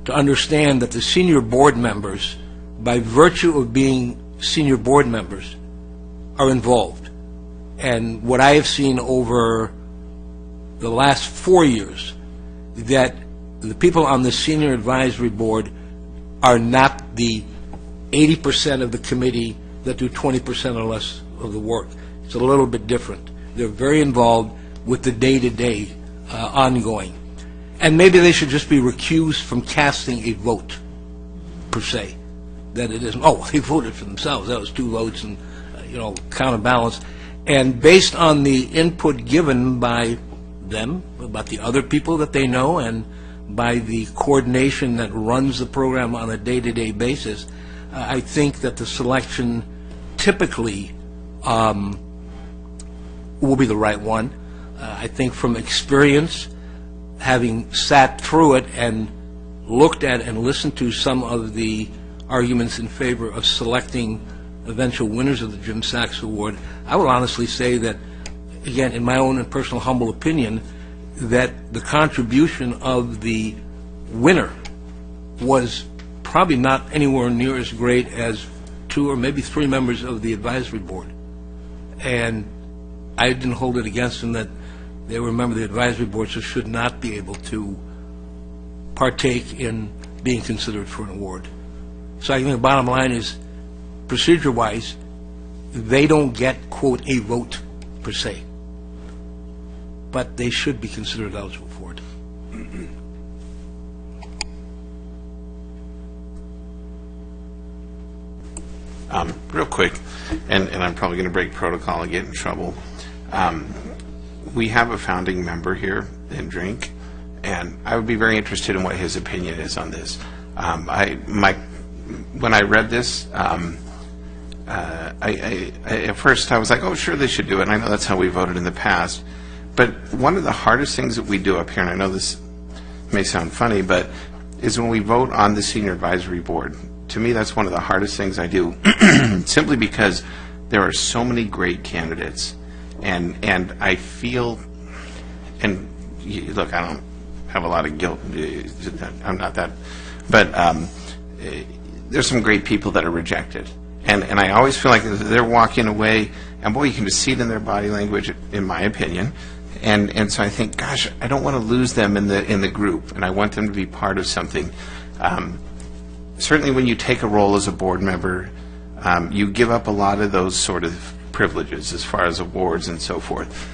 Speaker 1: to understand that the senior board members, by virtue of being senior board members, are involved. And what I have seen over the last 4 years, that the people on the senior advisory board are not the 80% of the committee that do 20% or less of the work. It's a little bit different. They're very involved with the day-to-day ongoing. And maybe they should just be recused from casting a vote, per se. That it isn't, oh, they voted for themselves, that was 2 votes, and, counterbalance. And based on the input given by them, about the other people that they know, and by the coordination that runs the program on a day-to-day basis, I think that the selection typically will be the right one. I think from experience, having sat through it and looked at and listened to some of the arguments in favor of selecting eventual winners of the Jim Sachs Award, I would honestly say that, again, in my own and personal humble opinion, that the contribution of the winner was probably not anywhere near as great as 2 or maybe 3 members of the advisory board. And I didn't hold it against them that they were a member of the advisory board, so should not be able to partake in being considered for an award. So I think the bottom line is, procedure-wise, they don't get, quote, a vote, per se. But they should be considered eligible for it.
Speaker 18: Real quick, and I'm probably going to break protocol and get in trouble. We have a founding member here in Drink, and I would be very interested in what his opinion is on this. When I read this, at first I was like, oh, sure, they should do it, and I know that's how we voted in the past. But one of the hardest things that we do up here, and I know this may sound funny, but is when we vote on the senior advisory board. To me, that's one of the hardest things I do, simply because there are so many great candidates. And I feel, and look, I don't have a lot of guilt. I'm not that. But there's some great people that are rejected. And I always feel like they're walking away And boy, you can just see it in their body language, in my opinion. And so I think, gosh, I don't want to lose them in the group, and I want them to be part of something. Certainly when you take a role as a board member, you give up a lot of those sort of privileges as far as awards and so forth.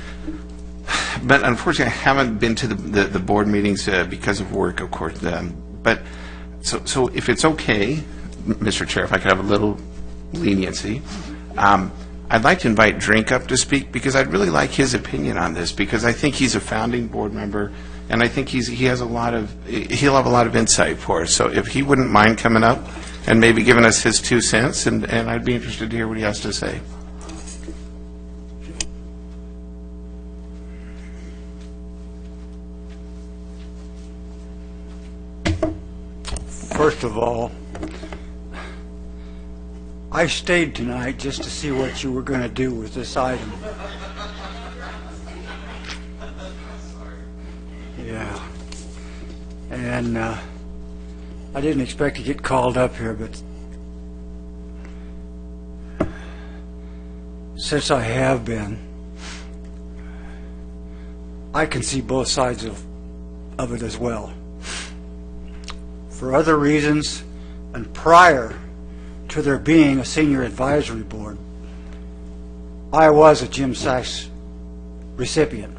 Speaker 18: But unfortunately, I haven't been to the board meetings because of work, of course. But so if it's okay, Mr. Chair, if I could have a little leniency, I'd like to invite Drink up to speak, because I'd really like his opinion on this, because I think he's a founding board member, and I think he'll have a lot of insight for us. So if he wouldn't mind coming up and maybe giving us his 2 cents, and I'd be interested to hear what he has to say.
Speaker 17: First of all, I stayed tonight just to see what you were going to do with this item. Yeah. And I didn't expect to get called up here, but since I have been, I can see both sides of it as well. For other reasons, and prior to there being a senior advisory board, I was a Jim Sachs recipient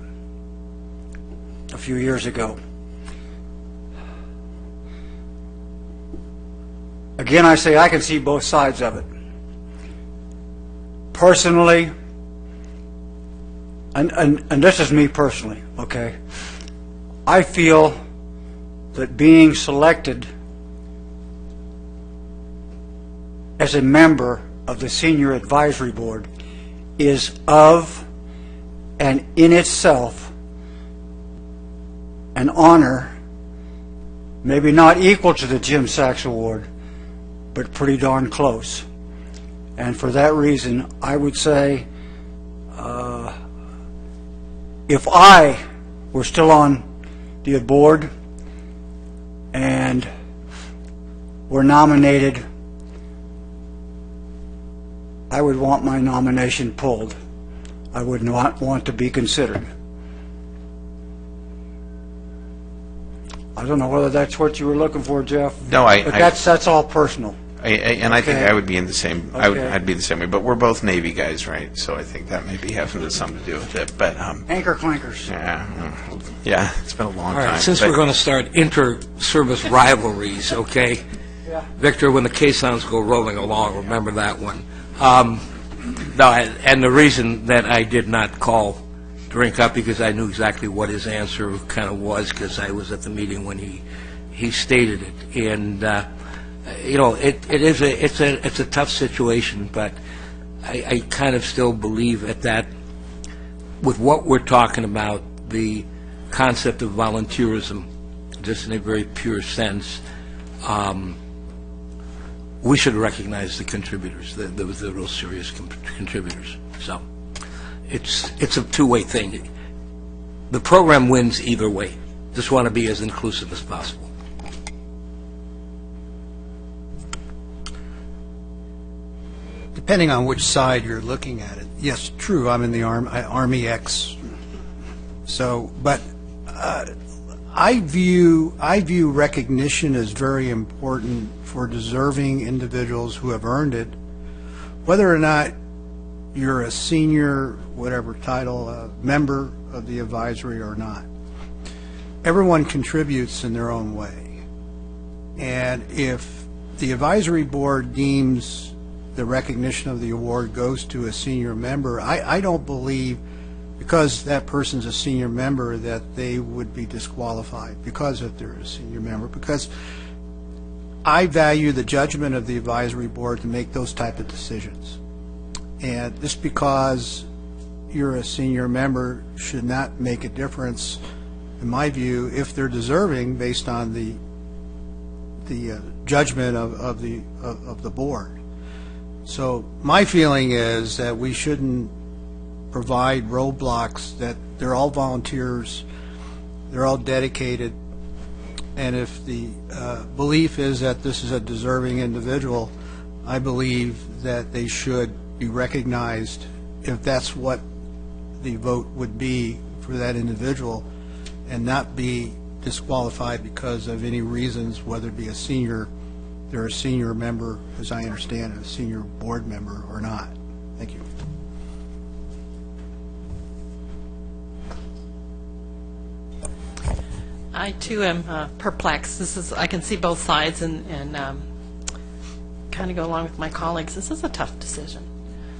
Speaker 17: a few years ago. Again, I say I can see both sides of it. Personally, and this is me personally, okay, I feel that being selected as a member of the Senior Advisory Board is of and in itself an honor, maybe not equal to the Jim Sachs Award, but pretty darn close. And for that reason, I would say if I were still on the board and were nominated, I would want my nomination pulled. I would not want to be considered. I don't know whether that's what you were looking for, Jeff.
Speaker 18: No,
Speaker 17: but that's all personal.
Speaker 18: And I think
Speaker 17: Okay.
Speaker 18: I would be in the same.
Speaker 17: Okay.
Speaker 18: I'd be the same way. But we're both Navy guys, right? So I think that may be having something to do with it. But
Speaker 17: Anchor clankers.
Speaker 18: yeah, it's been a long
Speaker 1: All right,
Speaker 18: time.
Speaker 1: since
Speaker 18: but-
Speaker 1: we're going to start inter-service rivalries, okay?
Speaker 17: Yeah.
Speaker 1: Victor, when the caissons go rolling along, remember that one. No, and the reason that I did not call Drink up, because I knew exactly what his answer kind of was, because I was at the meeting when he stated it. And you know, it's a tough situation, but I kind of still believe at that, with what we're talking about, the concept of volunteerism, just in a very pure sense, we should recognize the contributors, the real serious contributors. So it's a two-way thing. The program wins either way. Just want to be as inclusive as possible.
Speaker 20: Depending on which side you're looking at it. Yes, true, I'm in the Army X. So, but I view recognition as very important for deserving individuals who have earned it, whether or not you're a senior, whatever title, member of the advisory or not. Everyone contributes in their own way. And if the advisory board deems the recognition of the award goes to a senior member, I don't believe, because that person's a senior member, that they would be disqualified because if they're a senior member, because I value the judgment of the advisory board to make those type of decisions. And just because you're a senior member should not make a difference, in my view, if they're deserving based on the judgment of the board. So my feeling is that we shouldn't provide roadblocks, that they're all volunteers, they're all dedicated, and if the belief is that this is a deserving individual, I believe that they should be recognized if that's what the vote would be for that individual, and not be disqualified because of any reasons, whether it be a senior, they're a senior member, as I understand it, a senior board member or not. Thank you.
Speaker 4: I too am perplexed. I can see both sides and kind of go along with my colleagues. This is a tough decision.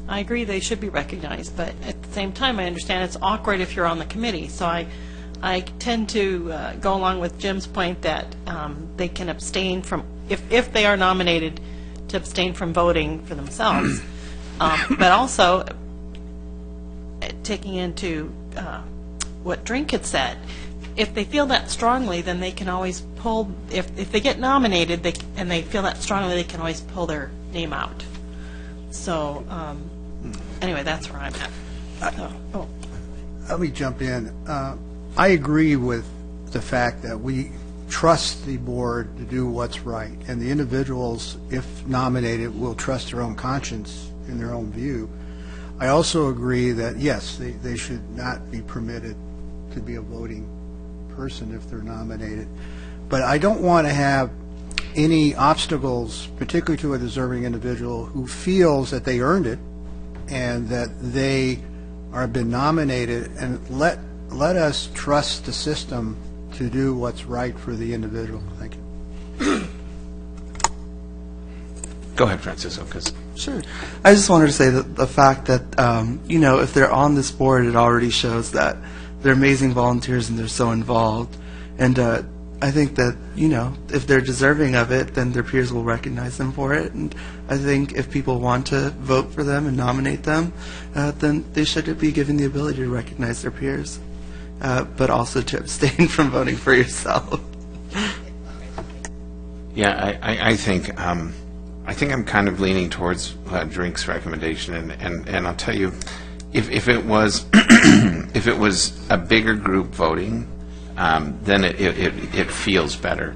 Speaker 4: I agree they should be recognized, but at the same time, I understand it's awkward if you're on the committee. So I tend to go along with Jim's point that they can abstain from, if they are nominated, to abstain from voting for themselves. But also, taking into what Drink had said, if they feel that strongly, then they can always pull, if they get nominated and they feel that strongly, they can always pull their name out. So, anyway, that's where I'm at. So,
Speaker 20: Let me jump in. I agree with the fact that we trust the board to do what's right, and the individuals, if nominated, will trust their own conscience in their own view. I also agree that, yes, they should not be permitted to be a voting person if they're nominated. But I don't want to have any obstacles, particularly to a deserving individual who feels that they earned it and that they are been nominated, and let us trust the system to do what's right for the individual. Thank you.
Speaker 18: Go ahead, Francisco.
Speaker 21: Sure. I just wanted to say that the fact that, if they're on this board, it already shows that they're amazing volunteers and they're so involved. And I think that, if they're deserving of it, then their peers will recognize them for it. And I think if people want to vote for them and nominate them, then they should be given the ability to recognize their peers, but also to abstain from voting for yourself.
Speaker 18: Yeah, I think I'm kind of leaning towards Drink's recommendation, and I'll tell you, if it was if it was a bigger group voting, then it feels better.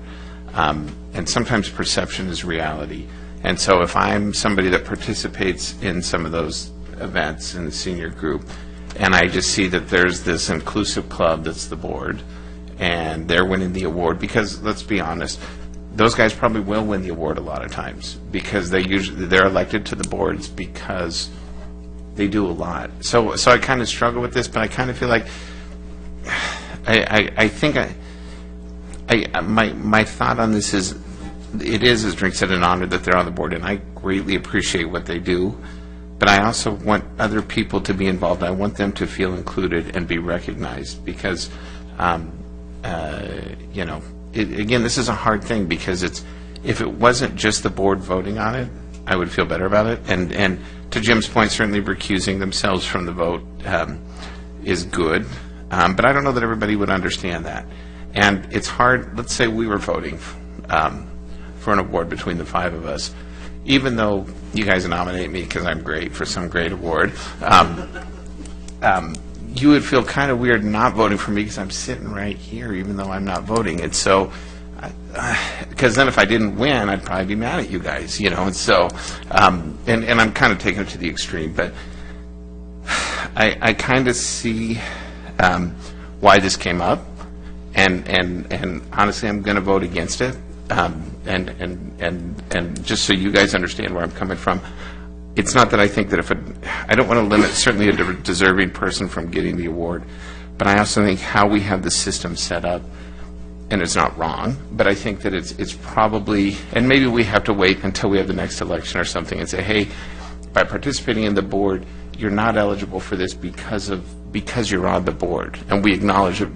Speaker 18: And sometimes perception is reality. And so if I'm somebody that participates in some of those events in the senior group, and I just see that there's this inclusive club that's the board, and they're winning the award, because let's be honest, those guys probably will win the award a lot of times, because they're elected to the boards because they do a lot. So I kind of struggle with this, but I kind of feel like I think my thought on this is, it is, as Drink said, an honor that they're on the board, and I greatly appreciate what they do. But I also want other people to be involved. I want them to feel included and be recognized, because, again, this is a hard thing, because if it wasn't just the board voting on it, I would feel better about it. And to Jim's point, certainly recusing themselves from the vote is good. But I don't know that everybody would understand that. And it's hard. Let's say we were voting for an award between the five of us. Even though you guys nominate me because I'm great for some great award, you would feel kind of weird not voting for me because I'm sitting right here, even though I'm not voting. And so, because then if I didn't win, I'd probably be mad at you guys, And so, and I'm kind of taking it to the extreme, but I kind of see why this came up, and honestly, I'm going to vote against it. And just so you guys understand where I'm coming from, it's not that I think that I don't want to limit certainly a deserving person from getting the award, but I also think how we have the system set up, and it's not wrong, but I think that it's probably, and maybe we have to wait until we have the next election or something and say, hey, by participating in the board, you're not eligible for this because you're on the board, and we acknowledge that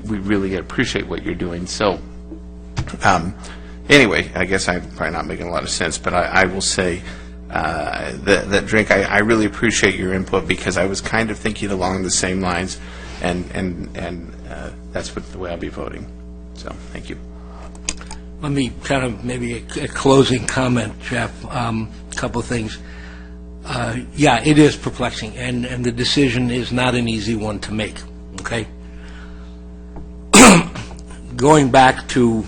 Speaker 18: we really appreciate what you're doing. So anyway, I guess I'm probably not making a lot of sense, but I will say that Drink, I really appreciate your input, because I was kind of thinking along the same lines, and that's the way I'll be voting. So thank you.
Speaker 1: Let me kind of maybe a closing comment, Jeff. A couple of things. Yeah, it is perplexing, and the decision is not an easy one to make, okay? Going back to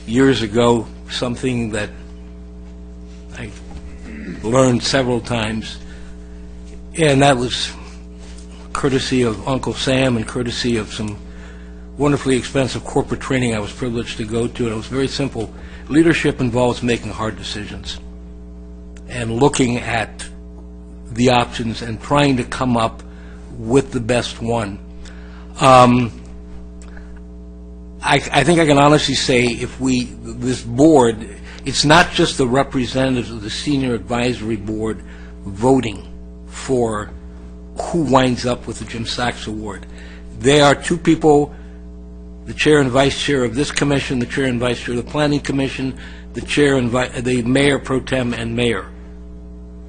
Speaker 1: years ago, something that I learned several times And that was courtesy of Uncle Sam and courtesy of some wonderfully expensive corporate training I was privileged to go to. And it was very simple. Leadership involves making hard decisions and looking at the options and trying to come up with the best one. I think I can honestly say this board, it's not just the representatives of the Senior Advisory Board voting for who winds up with the Jim Sachs Award. They are two people, the chair and vice chair of this commission, the chair and vice chair of the Planning Commission, the chair and the mayor pro tem and mayor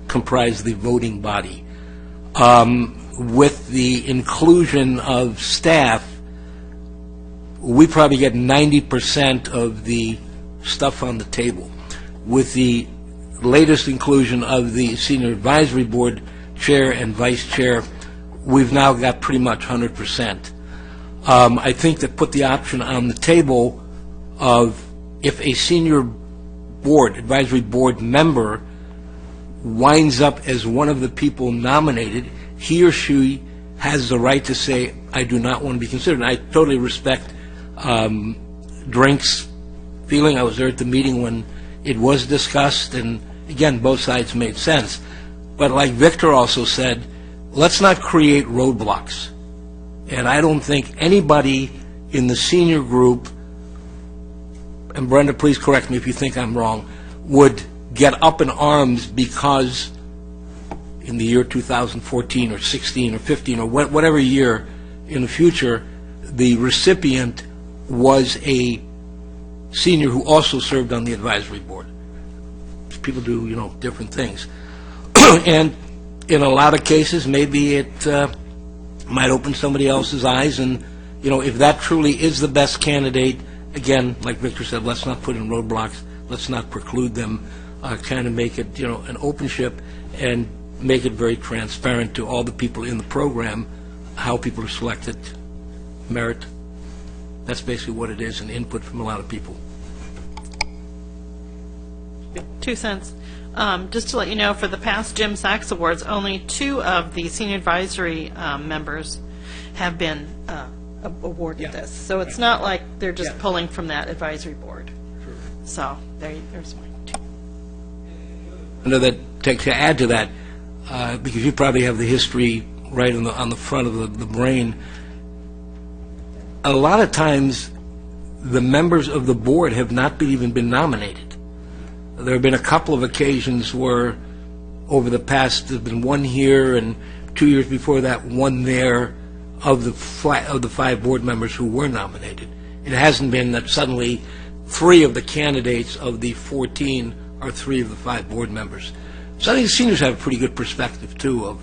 Speaker 1: comprise the voting body. With the inclusion of staff, we probably get 90% of the stuff on the table. With the latest inclusion of the Senior Advisory Board chair and vice chair, we've now got pretty much 100%. I think that put the option on the table of if a senior board, advisory board member winds up as one of the people nominated, he or she has the right to say, I do not want to be considered. And I totally respect Drink's feeling. I was there at the meeting when it was discussed, and again, both sides made sense. But like Victor also said, let's not create roadblocks. And I don't think anybody in the senior group, and Brenda, please correct me if you think I'm wrong, would get up in arms because in the year 2014 or 16 or 15 or whatever year in the future, the recipient was a senior who also served on the advisory board. People do, different things. And in a lot of cases, maybe it might open somebody else's eyes, and, if that truly is the best candidate, again, like Victor said, let's not put in roadblocks, let's not preclude them, kind of make it, an open ship, and make it very transparent to all the people in the program how people are selected, merit. That's basically what it is, and input from a lot of people.
Speaker 4: 2 cents. Just to let you know, for the past Jim Sachs Awards, only 2 of the senior advisory members have been awarded this. So it's not like they're just pulling from that advisory board. Sure. So there's my 2.
Speaker 1: To add to that, because you probably have the history right on the front of the brain, a lot of times the members of the board have not even been nominated. There have been a couple of occasions where over the past, there's been one here and 2 years before that, one there of the 5 board members who were nominated. It hasn't been that suddenly 3 of the candidates of the 14 are 3 of the 5 board members. So I think the seniors have a pretty good perspective, too, of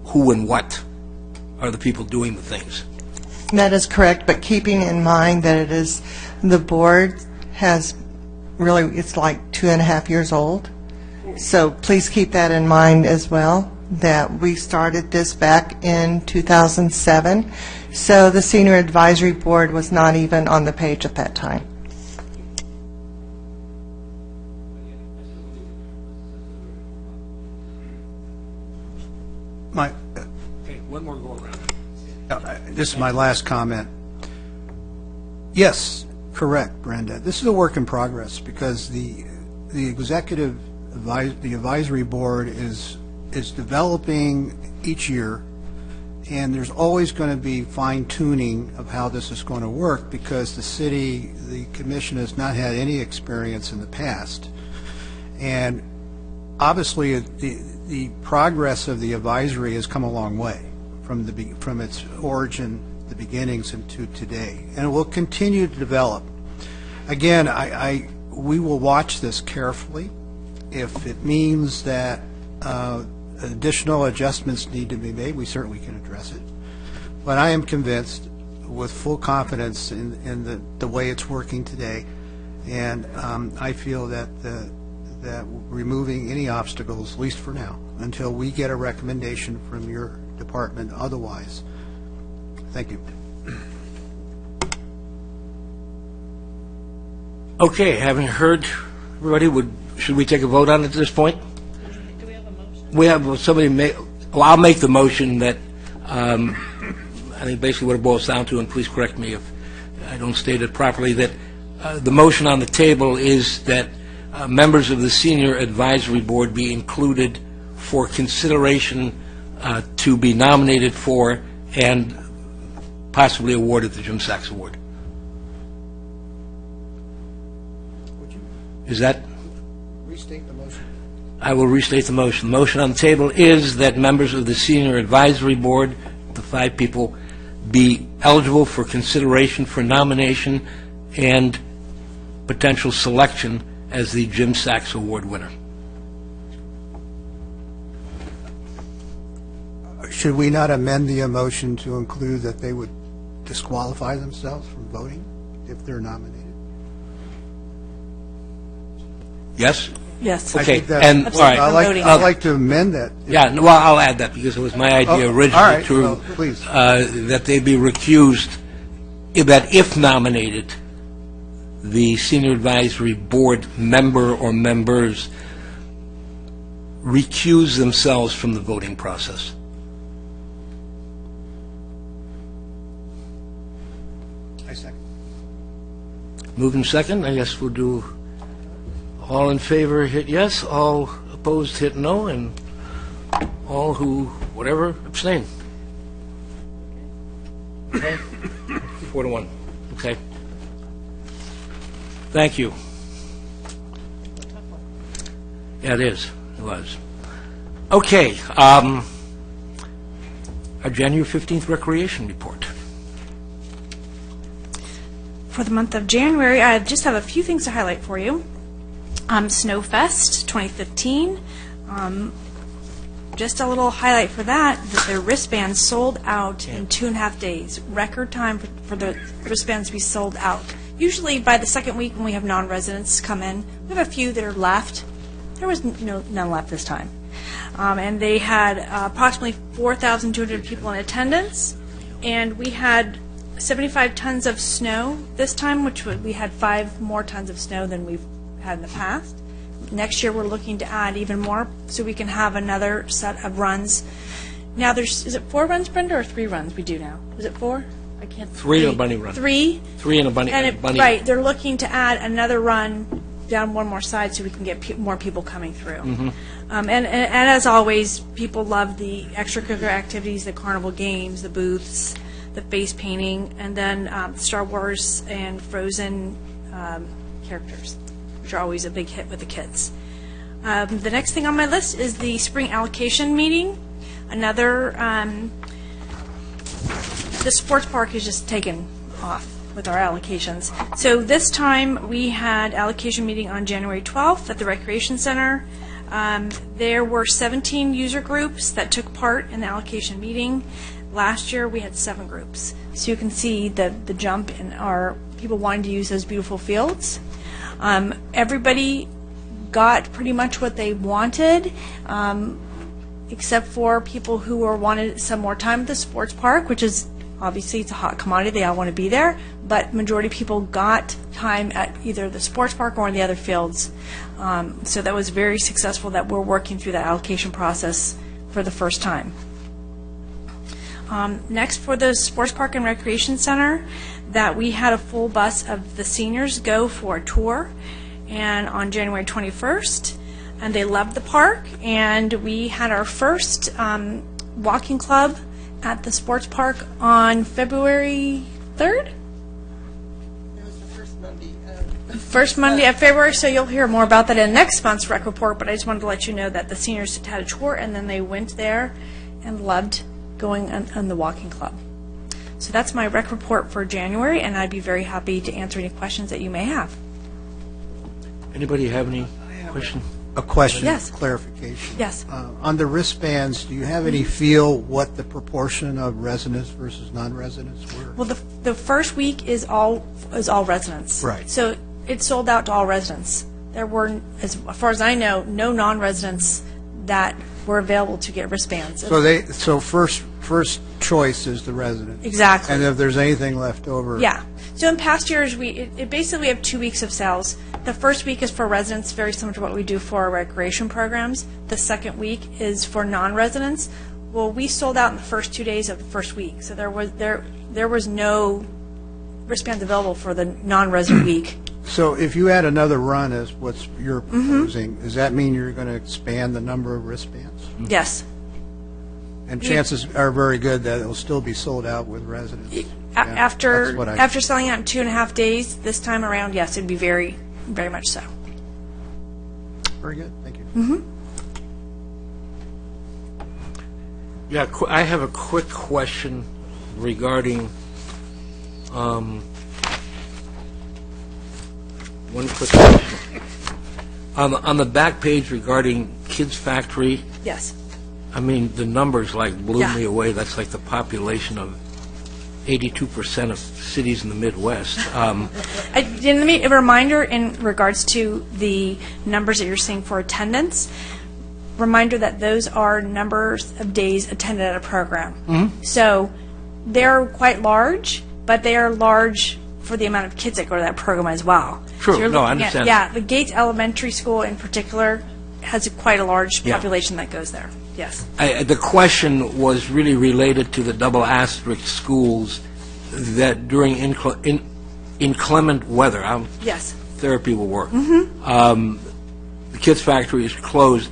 Speaker 1: who and what are the people doing the things.
Speaker 16: That is correct, but keeping in mind that it is, the board has really, it's like 2.5 years old. So please keep that in mind as well, that we started this back in 2007. So the Senior Advisory Board was not even on the page at that time.
Speaker 1: Okay, one more go around.
Speaker 20: This is my last comment. Yes, correct, Brenda. This is a work in progress because the advisory board is developing each year, and there's always going to be fine-tuning of how this is going to work because the commission has not had any experience in the past. And obviously, the progress of the advisory has come a long way from its origin, the beginnings, into today, and it will continue to develop. Again, we will watch this carefully. If it means that additional adjustments need to be made, we certainly can address it. But I am convinced, with full confidence in the way it's working today, and I feel that removing any obstacles, at least for now, until we get a recommendation from your department otherwise. Thank you.
Speaker 1: Okay, having heard everybody, should we take a vote on it at this point?
Speaker 4: Do we have a motion?
Speaker 1: We have somebody Well, I'll make the motion that, I think basically what it boils down to, and please correct me if I don't state it properly, that the motion on the table is that members of the Senior Advisory Board be included for consideration to be nominated for and possibly awarded the Jim Sachs Award. Is that?
Speaker 20: Restate the motion.
Speaker 1: I will restate the motion. The motion on the table is that members of the Senior Advisory Board, the 5 people, be eligible for consideration for nomination and potential selection as the Jim Sachs Award winner.
Speaker 20: Should we not amend the motion to include that they would disqualify themselves from voting if they're nominated?
Speaker 1: Yes?
Speaker 4: Yes.
Speaker 20: I
Speaker 1: Okay,
Speaker 20: think that's-
Speaker 1: and, all right.
Speaker 20: I'd like to amend that.
Speaker 1: Yeah, no, well, I'll add that because it was my idea
Speaker 20: Oh,
Speaker 1: originally
Speaker 20: all right,
Speaker 1: to,
Speaker 20: well, please.
Speaker 1: that they be recused, that if nominated, the Senior Advisory Board member or members recuse themselves from the voting process.
Speaker 20: I second.
Speaker 1: Moving second, I guess we'll do all in favor hit yes, all opposed hit no, and all who, whatever, abstain. Okay? 4-1. Okay. Thank you. Yeah, it is. It was. Okay. Our January 15th recreation report.
Speaker 14: For the month of January, I just have a few things to highlight for you. Snowfest 2015. Just a little highlight for that their wristbands sold out in 2.5 days. Record time for the wristbands to be sold out. Usually by the second week when we have non-residents come in, we have a few that are left. There was none left this time. And they had approximately 4,200 people in attendance, and we had 75 tons of snow this time, which we had 5 more tons of snow than we've had in the past. Next year we're looking to add even more so we can have another set of runs. Now is it 4 runs, Brenda, or 3 runs we do now? Is it 4? I can't.
Speaker 1: 3 and a bunny run.
Speaker 14: 3?
Speaker 1: 3 and a bunny. Bunny.
Speaker 14: Right, they're looking to add another run down one more side so we can get more people coming through.
Speaker 1: Mm-hmm.
Speaker 14: And as always, people love the extracurricular activities, the carnival games, the booths, the face painting, and then Star Wars and Frozen characters, which are always a big hit with the kids. The next thing on my list is the spring allocation meeting. The sports park is just taken off with our allocations. So this time we had allocation meeting on January 12th at the Recreation Center. There were 17 user groups that took part in the allocation meeting. Last year we had 7 groups. So you can see the jump in our people wanting to use those beautiful fields. Everybody got pretty much what they wanted, except for people who wanted some more time at the sports park, which is obviously it's a hot commodity. They all want to be there, but majority of people got time at either the sports park or the other fields. So that was very successful that we're working through that allocation process for the first time. Next, for the Sports Park and Recreation Center, that we had a full bus of the seniors go for a tour, and on January 21st, and they loved the park, and we had our first walking club at the sports park on February 3rd?
Speaker 16: It was the first Monday.
Speaker 14: First Monday of February, so you'll hear more about that in next month's rec report, but I just wanted to let you know that the seniors had a tour, and then they went there and loved going on the walking club. So that's my rec report for January, and I'd be very happy to answer any questions that you may have.
Speaker 1: Anybody have any questions?
Speaker 20: A question,
Speaker 14: Yes.
Speaker 20: clarification.
Speaker 14: Yes.
Speaker 20: On the wristbands, do you have any feel what the proportion of residents versus non-residents were?
Speaker 14: Well, the first week is all residents.
Speaker 20: Right.
Speaker 14: So it sold out to all residents. There were, as far as I know, no non-residents that were available to get wristbands.
Speaker 20: So first choice is the resident.
Speaker 14: Exactly.
Speaker 20: And if there's anything left over.
Speaker 14: Yeah. So in past years, basically we have 2 weeks of sales. The first week is for residents, very similar to what we do for our recreation programs. The second week is for non-residents. Well, we sold out in the first 2 days of the first week, so there was no wristbands available for the non-resident week.
Speaker 20: So if you add another run as what you're proposing, does that mean you're going to expand the number of wristbands?
Speaker 14: Yes.
Speaker 20: And chances are very good that it'll still be sold out with residents.
Speaker 14: After selling out in 2.5 days, this time around, yes, it'd be very, very much so.
Speaker 20: Very good, thank you.
Speaker 1: Yeah, I have a quick question regarding, one quick question. On the back page regarding Kids Factory,
Speaker 14: Yes.
Speaker 1: I mean, the numbers blew
Speaker 14: Yeah.
Speaker 1: me away. That's like the population of 82% of cities in the Midwest.
Speaker 14: Let me a reminder in regards to the numbers that you're seeing for attendance. Reminder that those are numbers of days attended at a program. So they're quite large, but they are large for the amount of kids that go to that program as well.
Speaker 1: True.
Speaker 14: So you're
Speaker 1: No, I
Speaker 14: looking at-
Speaker 1: understand.
Speaker 14: Yeah, the Gates Elementary School in particular has quite a large
Speaker 1: Yeah.
Speaker 14: population that goes there. Yes.
Speaker 1: The question was really related to the double asterisk schools that during inclement weather,
Speaker 14: Yes.
Speaker 1: therapy will work. The Kids Factory is closed.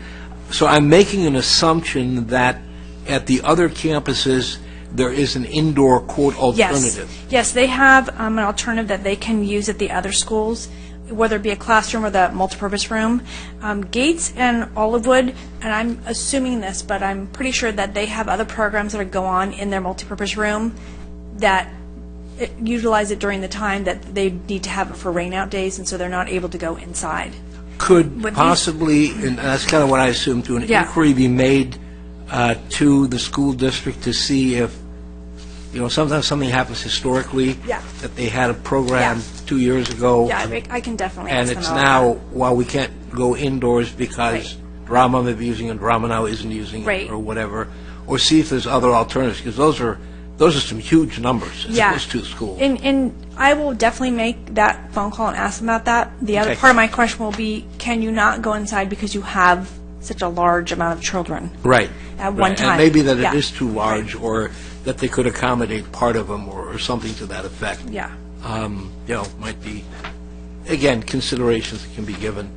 Speaker 1: So I'm making an assumption that at the other campuses, there is an indoor, quote, alternative.
Speaker 14: Yes, they have an alternative that they can use at the other schools, whether it be a classroom or the multipurpose room. Gates and Olivewood, and I'm assuming this, but I'm pretty sure that they have other programs that go on in their multipurpose room that utilize it during the time that they need to have it for rainout days, and so they're not able to go inside.
Speaker 1: Could
Speaker 14: With
Speaker 1: possibly, and that's kind of what I assumed, an
Speaker 14: Yeah.
Speaker 1: inquiry be made to the school district to see if, sometimes something happens historically,
Speaker 14: Yeah.
Speaker 1: that they had a program
Speaker 14: Yeah.
Speaker 1: 2 years ago,
Speaker 14: Yeah, I can definitely
Speaker 1: and
Speaker 14: ask them
Speaker 1: it's
Speaker 14: about
Speaker 1: now,
Speaker 14: that.
Speaker 1: while we can't go indoors because drama may be using and drama now isn't using it,
Speaker 14: Right.
Speaker 1: or whatever, or see if there's other alternatives, because those are some huge numbers as
Speaker 14: Yeah.
Speaker 1: opposed to schools.
Speaker 14: And I will definitely make that phone call and ask them about that. The other
Speaker 1: Okay.
Speaker 14: part of my question will be, can you not go inside because you have such a large amount of children?
Speaker 1: Right.
Speaker 14: At one
Speaker 1: Right.
Speaker 14: time.
Speaker 1: And maybe that
Speaker 14: Yeah.
Speaker 1: it is too large, or that they could accommodate part of them, or something to that effect.
Speaker 14: Yeah.
Speaker 1: Might be, again, considerations that can be given.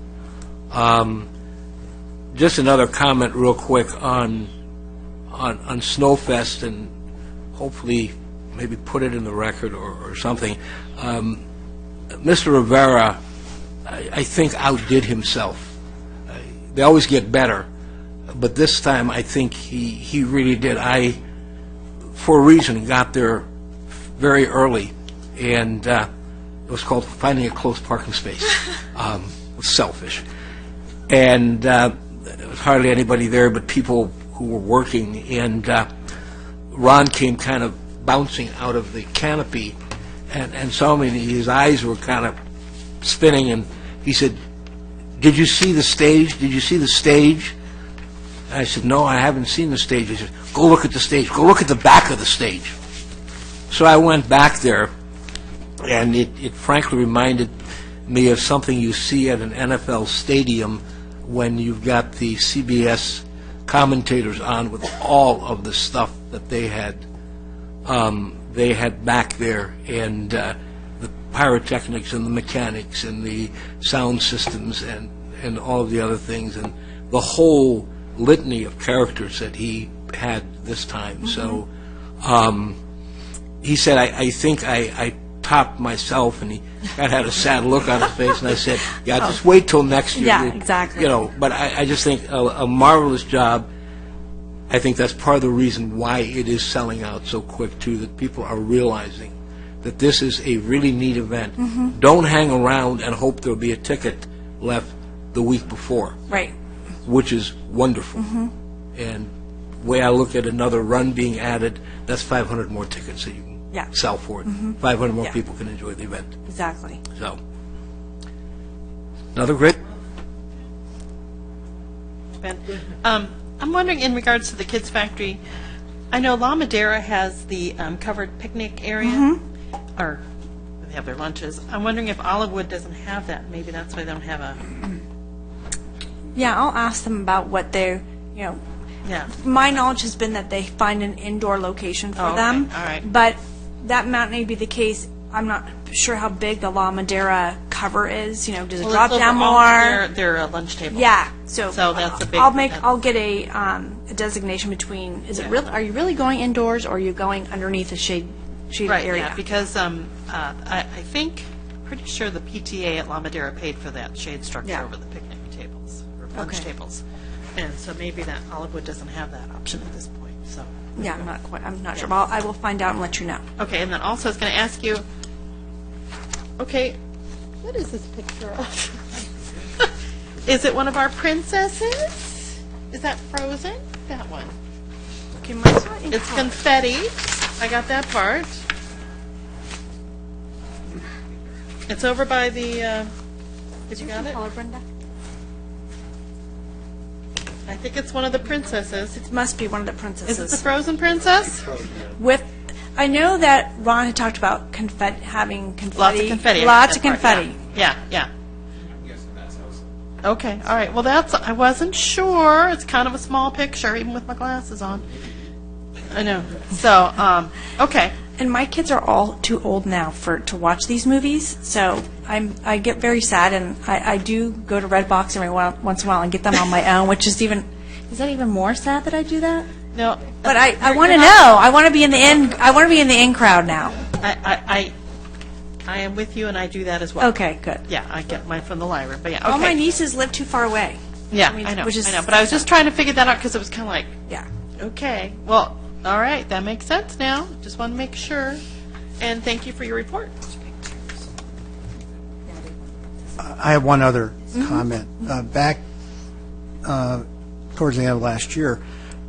Speaker 1: Just another comment real quick on Snowfest, and hopefully maybe put it in the record or something. Mr. Rivera, I think, outdid himself. They always get better, but this time I think he really did. I, for a reason, got there very early, and it was called finding a close parking space. It was selfish. And there was hardly anybody there but people who were working, and Ron came kind of bouncing out of the canopy and saw me, and his eyes were kind of spinning, and he said, "Did you see the stage? Did you see the stage?" And I said, "No, I haven't seen the stage." He said, "Go look at the stage. Go look at the back of the stage." So I went back there, and it frankly reminded me of something you see at an NFL stadium when you've got the CBS commentators on with all of the stuff that they had back there, and the pyrotechnics and the mechanics and the sound systems and all of the other things, and the whole litany of characters that he had this time. So he said, I think I topped myself, and he had a sad look on his face, and I said, yeah, just wait till next year.
Speaker 14: Yeah, exactly.
Speaker 1: But I just think a marvelous job. I think that's part of the reason why it is selling out so quick, too, that people are realizing that this is a really neat event. Don't hang around and hope there'll be a ticket left the week before.
Speaker 14: Right.
Speaker 1: Which is wonderful. And the way I look at another run being added, that's 500 more tickets that you can sell for it. 500 more people can enjoy the event.
Speaker 14: Exactly.
Speaker 1: So, another great.
Speaker 4: I'm wondering, in regards to the Kids Factory, I know La Madera has the covered picnic area, or they have their lunches. I'm wondering if Olivewood doesn't have that. Maybe that's why they don't have a...
Speaker 14: Yeah, I'll ask them about what they're,
Speaker 4: Yeah.
Speaker 14: My knowledge has been that they find an indoor location for
Speaker 4: Oh, okay.
Speaker 14: them.
Speaker 4: All right.
Speaker 14: But that might not be the case. I'm not sure how big the La Madera cover is. You know, does it
Speaker 4: Well,
Speaker 14: drop
Speaker 4: it's
Speaker 14: down
Speaker 4: over all
Speaker 14: more?
Speaker 4: their lunch table.
Speaker 14: Yeah. So
Speaker 4: that's a big.
Speaker 14: I'll get a designation between. Is it really? Are you really going indoors, or are you going underneath a shaded
Speaker 4: Right,
Speaker 14: area?
Speaker 4: yeah, because I think, pretty sure the PTA at La Madera paid for that shade structure
Speaker 14: Yeah.
Speaker 4: over the picnic tables, or lunch
Speaker 14: Okay.
Speaker 4: tables. And so maybe that Olivewood doesn't have that option at this point, so.
Speaker 14: Yeah, I'm not sure. But I will find out and let you know.
Speaker 4: Okay, and then also I was going to ask you, okay, what is this picture of? Is it one of our princesses? Is that Frozen? That one.
Speaker 14: Okay, mine's not in
Speaker 4: It's
Speaker 14: color.
Speaker 4: confetti. I got that part. It's over by the, did you got it?
Speaker 14: Color, Brenda?
Speaker 4: I think it's one of the princesses.
Speaker 14: It must be one of the princesses.
Speaker 4: Is it the Frozen princess?
Speaker 14: With, I know that Ron had talked about having confetti.
Speaker 4: Lots of confetti.
Speaker 14: Lots of
Speaker 4: That part,
Speaker 14: confetti.
Speaker 4: Yeah. Okay, all right. Well, I wasn't sure. It's kind of a small picture, even with my glasses on. I know. So, okay.
Speaker 14: And my kids are all too old now to watch these movies, so I get very sad, and I do go to Redbox every once in a while and get them on my own, which is that even more sad that I do that?
Speaker 4: No.
Speaker 14: But I want to know. I want to be in the in. I want to be in the in crowd now.
Speaker 4: I am with you, and I do that as well.
Speaker 14: Okay, good.
Speaker 4: Yeah, I get mine from the library. But yeah, okay.
Speaker 14: All my nieces live too far away.
Speaker 4: Yeah,
Speaker 14: I mean,
Speaker 4: I know.
Speaker 14: which is-
Speaker 4: I know. But I was just trying to figure that out because it was kind of like,
Speaker 14: Yeah.
Speaker 4: okay, well, all right, that makes sense now. Just want to make sure. And thank you for your report.
Speaker 20: I have one other comment. Back towards the end of last year,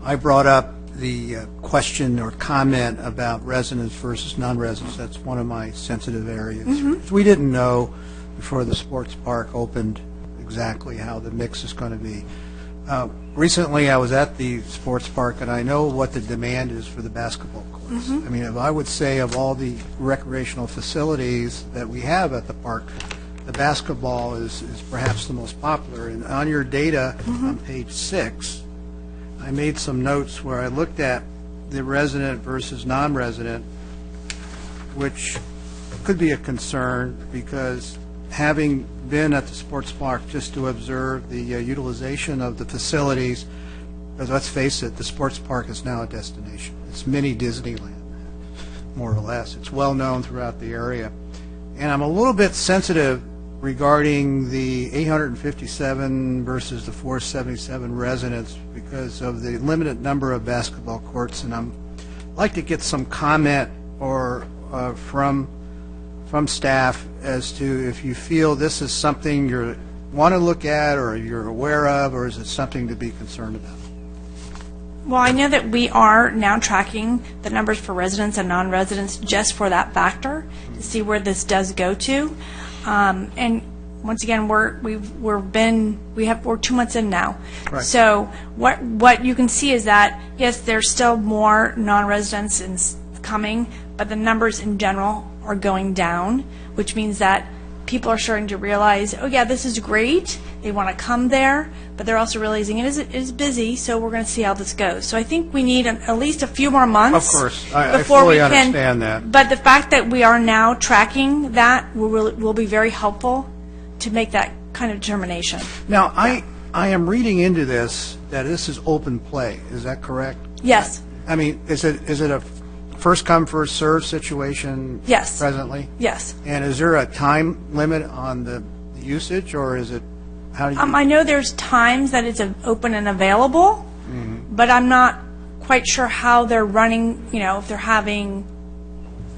Speaker 20: I brought up the question or comment about residents versus non-residents. That's one of my sensitive areas. We didn't know before the sports park opened exactly how the mix is going to be. Recently, I was at the sports park, and I know what the demand is for the basketball courts. I mean, if I would say of all the recreational facilities that we have at the park, the basketball is perhaps the most popular. And on your data on page 6, I made some notes where I looked at the resident versus non-resident, which could be a concern because having been at the sports park just to observe the utilization of the facilities, because let's face it, the sports park is now a destination. It's mini Disneyland, more or less. It's well known throughout the area. And I'm a little bit sensitive regarding the 857 versus the 477 residents because of the limited number of basketball courts, and I'd like to get some comment or from staff as to if you feel this is something you want to look at or you're aware of, or is it something to be concerned about?
Speaker 14: Well, I know that we are now tracking the numbers for residents and non-residents just for that factor to see where this does go to. And once again, we're 2 months in now.
Speaker 20: Right.
Speaker 14: So what you can see is that yes, there's still more non-residents coming, but the numbers in general are going down, which means that people are starting to realize, oh yeah, this is great. They want to come there, but they're also realizing it is busy, so we're going to see how this goes. So I think we need at least a few more months.
Speaker 20: Of course. I
Speaker 14: before
Speaker 20: fully
Speaker 14: we can,
Speaker 20: understand that.
Speaker 14: But the fact that we are now tracking that will be very helpful to make that kind of determination.
Speaker 20: Now, I am reading into this that this is open play. Is that correct?
Speaker 14: Yes.
Speaker 20: I mean, is it a first come, first served situation
Speaker 14: Yes.
Speaker 20: presently?
Speaker 14: Yes.
Speaker 20: And is there a time limit on the usage, or is it, how do you?
Speaker 14: I know there's times that it's open and available, but I'm not quite sure how they're running, if they're having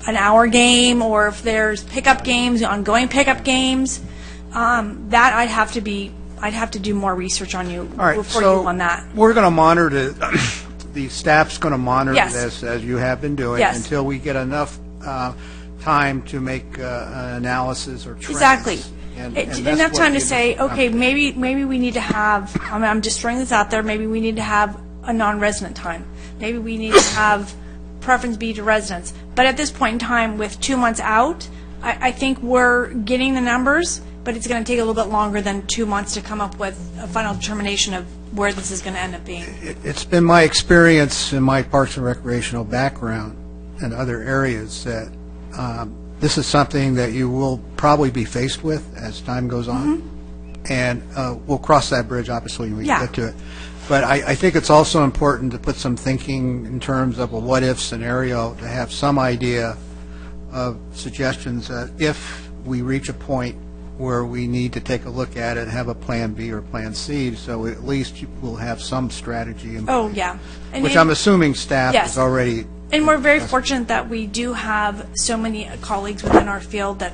Speaker 14: an hour game or if there's pickup games, ongoing pickup games. That I'd have to do more research on you
Speaker 20: All right,
Speaker 14: before
Speaker 20: so
Speaker 14: you on that.
Speaker 20: we're going to monitor the staff's going to monitor
Speaker 14: Yes.
Speaker 20: this as you have been doing
Speaker 14: Yes.
Speaker 20: until we get enough time to make an analysis or trends.
Speaker 14: Exactly.
Speaker 20: And
Speaker 14: It's
Speaker 20: that's
Speaker 14: enough
Speaker 20: what
Speaker 14: time to
Speaker 20: gives
Speaker 14: say,
Speaker 20: us
Speaker 14: okay,
Speaker 20: confidence.
Speaker 14: maybe we need to have, I'm just throwing this out there, maybe we need to have a non-resident time. Maybe we need to have preference be to residents. But at this point in time, with 2 months out, I think we're getting the numbers, but it's going to take a little bit longer than 2 months to come up with a final determination of where this is going to end up being.
Speaker 20: It's been my experience in my Parks and Recreational background and other areas that this is something that you will probably be faced with as time goes on. And we'll cross that bridge, obviously, when we get to it. But I think it's also important to put some thinking in terms of a what-if scenario, to have some idea of suggestions that if we reach a point where we need to take a look at it, have a plan B or plan C, so at least we'll have some strategy in
Speaker 14: Oh,
Speaker 20: place.
Speaker 14: yeah. And
Speaker 20: Which
Speaker 14: it-
Speaker 20: I'm assuming staff
Speaker 14: Yes.
Speaker 20: is already...
Speaker 14: And we're very fortunate that we do have so many colleagues within our field that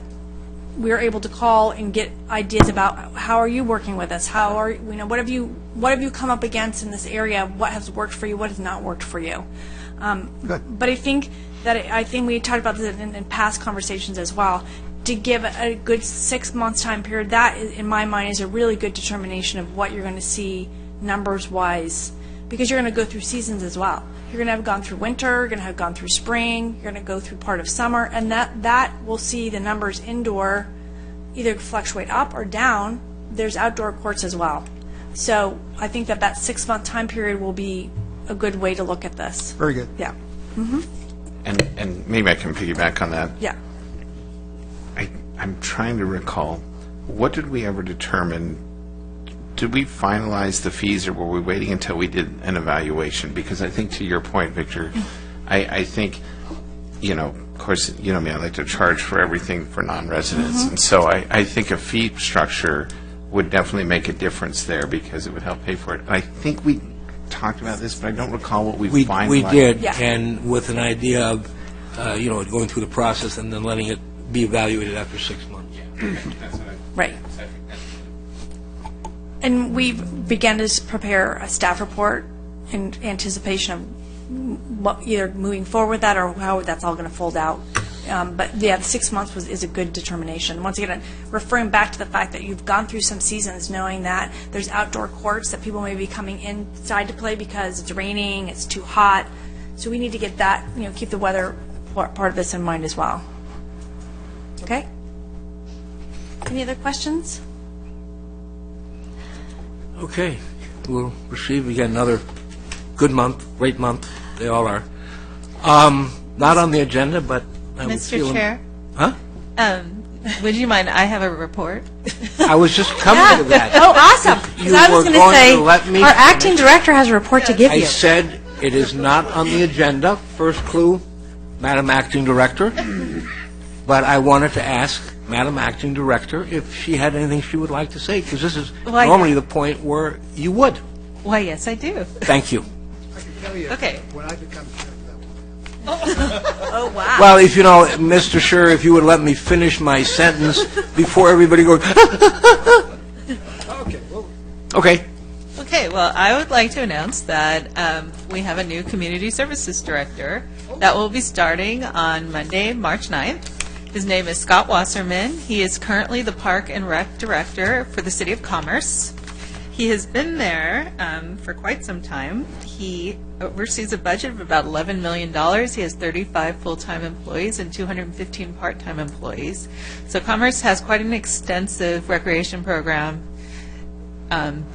Speaker 14: we're able to call and get ideas about how are you working with us? How are what have you come up against in this area? What has worked for you? What has not worked for you? But I think we talked about this in past conversations as well. To give a good 6 months time period, that in my mind is a really good determination of what you're going to see numbers wise, because you're going to go through seasons as well. You're going to have gone through winter, you're going to have gone through spring, you're going to go through part of summer, and that will see the numbers indoor either fluctuate up or down. There's outdoor courts as well. So I think that 6 month time period will be a good way to look at this.
Speaker 20: Very good.
Speaker 14: Yeah.
Speaker 18: And maybe I can piggyback on that.
Speaker 14: Yeah.
Speaker 18: I'm trying to recall, what did we ever determine? Did we finalize the fees, or were we waiting until we did an evaluation? Because I think, to your point, Victor, I think, of course, me, I like to charge for everything for non-residents. And so I think a fee structure would definitely make a difference there, because it would help pay for it. And I think we talked about this, but I don't recall what we finalized.
Speaker 1: We did, and with an idea of, going through the process and then letting it be evaluated after 6 months.
Speaker 14: Right. And we began to prepare a staff report in anticipation of either moving forward with that or how that's all going to fold out. But yeah, the 6 months is a good determination. Once again, referring back to the fact that you've gone through some seasons knowing that there's outdoor courts that people may be coming inside to play because it's raining, it's too hot. So we need to get that, keep the weather part of this in mind as well. Okay? Any other questions?
Speaker 1: Okay, we'll proceed. We got another good month, great month. They all are. Not on the agenda, but I was
Speaker 13: Mr.
Speaker 1: feeling...
Speaker 13: Chair?
Speaker 1: Huh?
Speaker 13: Would you mind, I have a report.
Speaker 1: I was just coming to that.
Speaker 14: Oh, awesome. Because I was going to say, our acting director has a report to give
Speaker 1: I
Speaker 14: you.
Speaker 1: said it is not on the agenda. First clue, Madam Acting Director. But I wanted to ask Madam Acting Director if she had anything she would like to say, because this is normally the point where you would.
Speaker 13: Why, yes, I do.
Speaker 1: Thank you.
Speaker 20: I can tell you,
Speaker 13: Okay.
Speaker 20: when I become chair of that one.
Speaker 13: Oh, wow.
Speaker 1: Well, if Mr. Scher, if you would let me finish my sentence before everybody goes,
Speaker 20: Okay, well,
Speaker 1: okay.
Speaker 13: Okay, well, I would like to announce that we have a new community services director that will be starting on Monday, March 9th. His name is Scott Wasserman. He is currently the Park and Rec Director for the City of Commerce. He has been there for quite some time. He oversees a budget of about $11 million. He has 35 full-time employees and 215 part-time employees. So Commerce has quite an extensive recreation program. And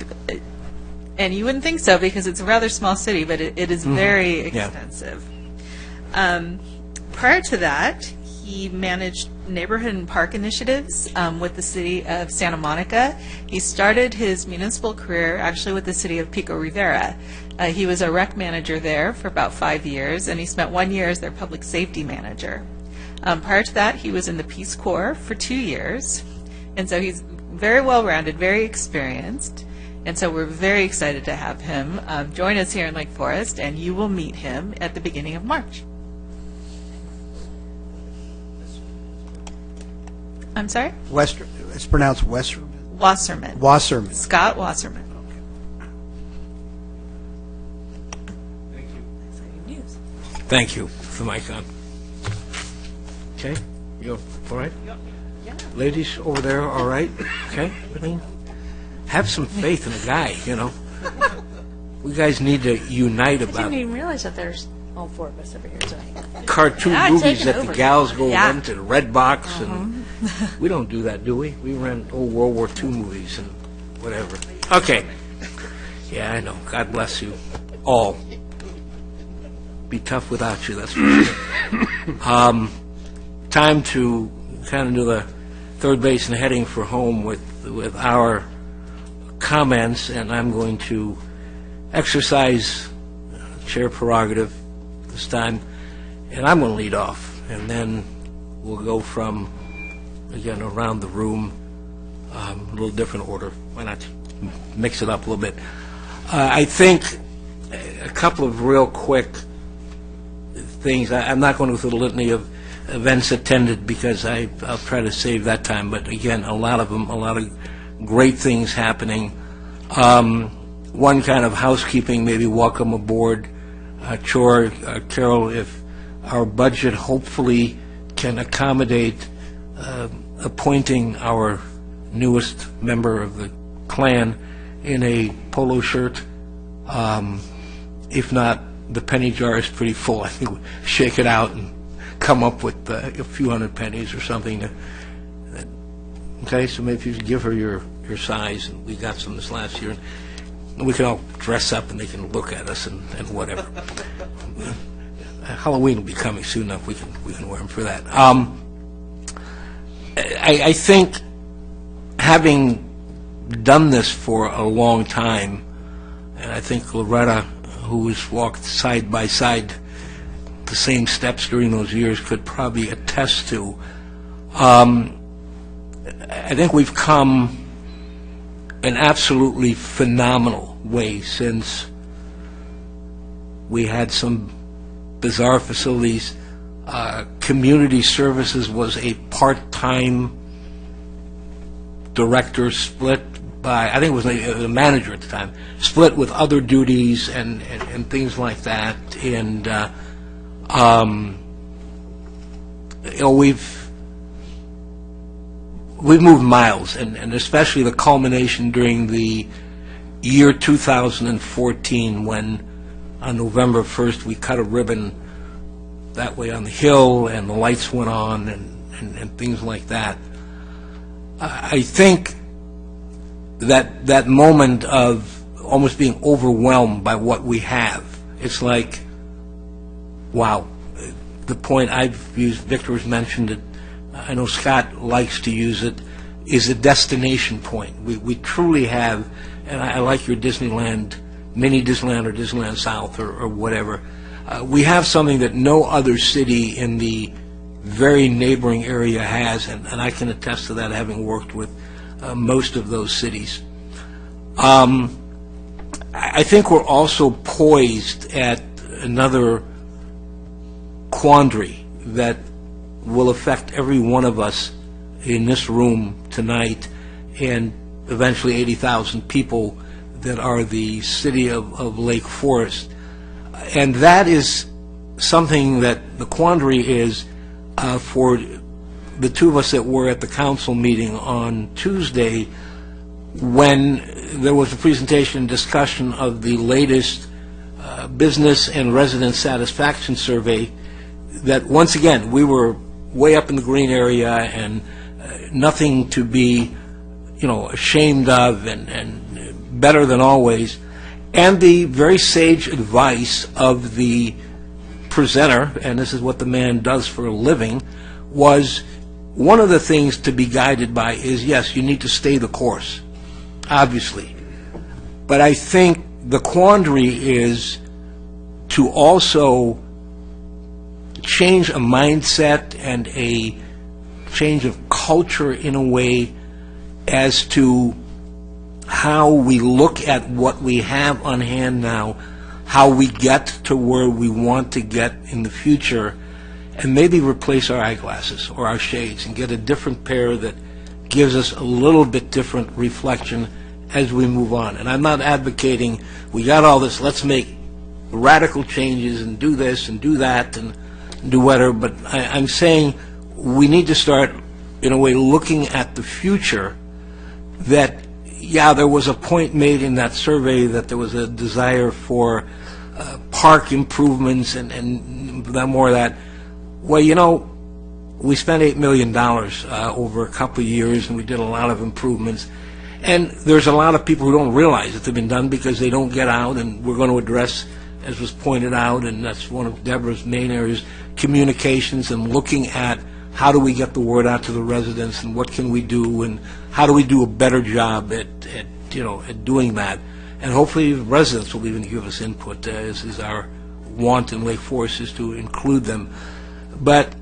Speaker 13: you wouldn't think so because it's a rather small city, but it is very extensive. Prior to that, he managed neighborhood and park initiatives with the city of Santa Monica. He started his municipal career actually with the city of Pico Rivera. He was a rec manager there for about 5 years, and he spent 1 year as their public safety manager. Prior to that, he was in the Peace Corps for 2 years, and so he's very well-rounded, very experienced, and so we're very excited to have him join us here in Lake Forest, and you will meet him at the beginning of March. I'm sorry?
Speaker 20: It's pronounced Wasserman.
Speaker 13: Wasserman.
Speaker 20: Wasserman.
Speaker 13: Scott Wasserman.
Speaker 1: Thank you for my con. Okay, you all right? Yeah. Ladies over there, all right? Okay, have some faith in a guy, We guys need to unite
Speaker 14: I
Speaker 1: about
Speaker 14: didn't even realize that there's all 4 of us over here tonight.
Speaker 1: cartoon
Speaker 14: Yeah,
Speaker 1: movies
Speaker 14: taking
Speaker 1: that
Speaker 14: over.
Speaker 1: the gals go
Speaker 14: Yeah.
Speaker 1: rent at Red Box, and we don't do that, do we? We rent old World War II movies and whatever. Okay. Yeah, I know. God bless you all. Be tough without you, that's for sure. Time to kind of do the third base and heading for home with our comments, and I'm going to exercise chair prerogative this time, and I'm going to lead off, and then we'll go from, again, around the room, a little different order. Why not mix it up a little bit? I think a couple of real quick things. I'm not going to go through the litany of events attended because I'll try to save that time, but again, a lot of them, a lot of great things happening. One kind of housekeeping, maybe welcome aboard chore, Carol, if our budget hopefully can accommodate appointing our newest member of the clan in a polo shirt. If not, the penny jar is pretty full. I think we'll shake it out and come up with a few hundred pennies or something. Okay, so maybe if you give her your size, and we got some this last year, and we can all dress up and they can look at us and whatever. Halloween will be coming soon enough. We can wear them for that. I think having done this for a long time, and I think Loretta, who has walked side by side the same steps during those years, could probably attest to. I think we've come an absolutely phenomenal way since we had some bizarre facilities. Community services was a part-time director split by, I think it was a manager at the time, split with other duties and things like that. And we've moved miles, and especially the culmination during the year 2014 when on November 1st we cut a ribbon that way on the hill and the lights went on and things like that. I think that moment of almost being overwhelmed by what we have, it's like, wow. The point I've used, Victor has mentioned it, I know Scott likes to use it, is a destination point. We truly have, and I like your Disneyland, mini Disneyland or Disneyland South or whatever. We have something that no other city in the very neighboring area has, and I can attest to that, having worked with most of those cities. I think we're also poised at another quandary that will affect every one of us in this room tonight and eventually 80,000 people that are the city of Lake Forest. And that is something that the quandary is for the two of us that were at the council meeting on Tuesday when there was a presentation and discussion of the latest business and resident satisfaction survey, that once again we were way up in the green area and nothing to be, ashamed of and better than always. And the very sage advice of the presenter, and this is what the man does for a living, was one of the things to be guided by is, yes, you need to stay the course, obviously. But I think the quandary is to also change a mindset and a change of culture in a way as to how we look at what we have on hand now, how we get to where we want to get in the future, and maybe replace our eyeglasses or our shades and get a different pair that gives us a little bit different reflection as we move on. And I'm not advocating we got all this, let's make radical changes and do this and do that and do whatever, but I'm saying we need to start, in a way, looking at the future that, yeah, there was a point made in that survey that there was a desire for park improvements and more of that. Well, we spent $8 million over a couple of years, and we did a lot of improvements. And there's a lot of people who don't realize that they've been done because they don't get out, and we're going to address, as was pointed out, and that's one of Deborah's main areas, communications and looking at how do we get the word out to the residents and what can we do and how do we do a better job at doing that. And hopefully the residents will even give us input, as is our want in Lake Forest, is to include them. But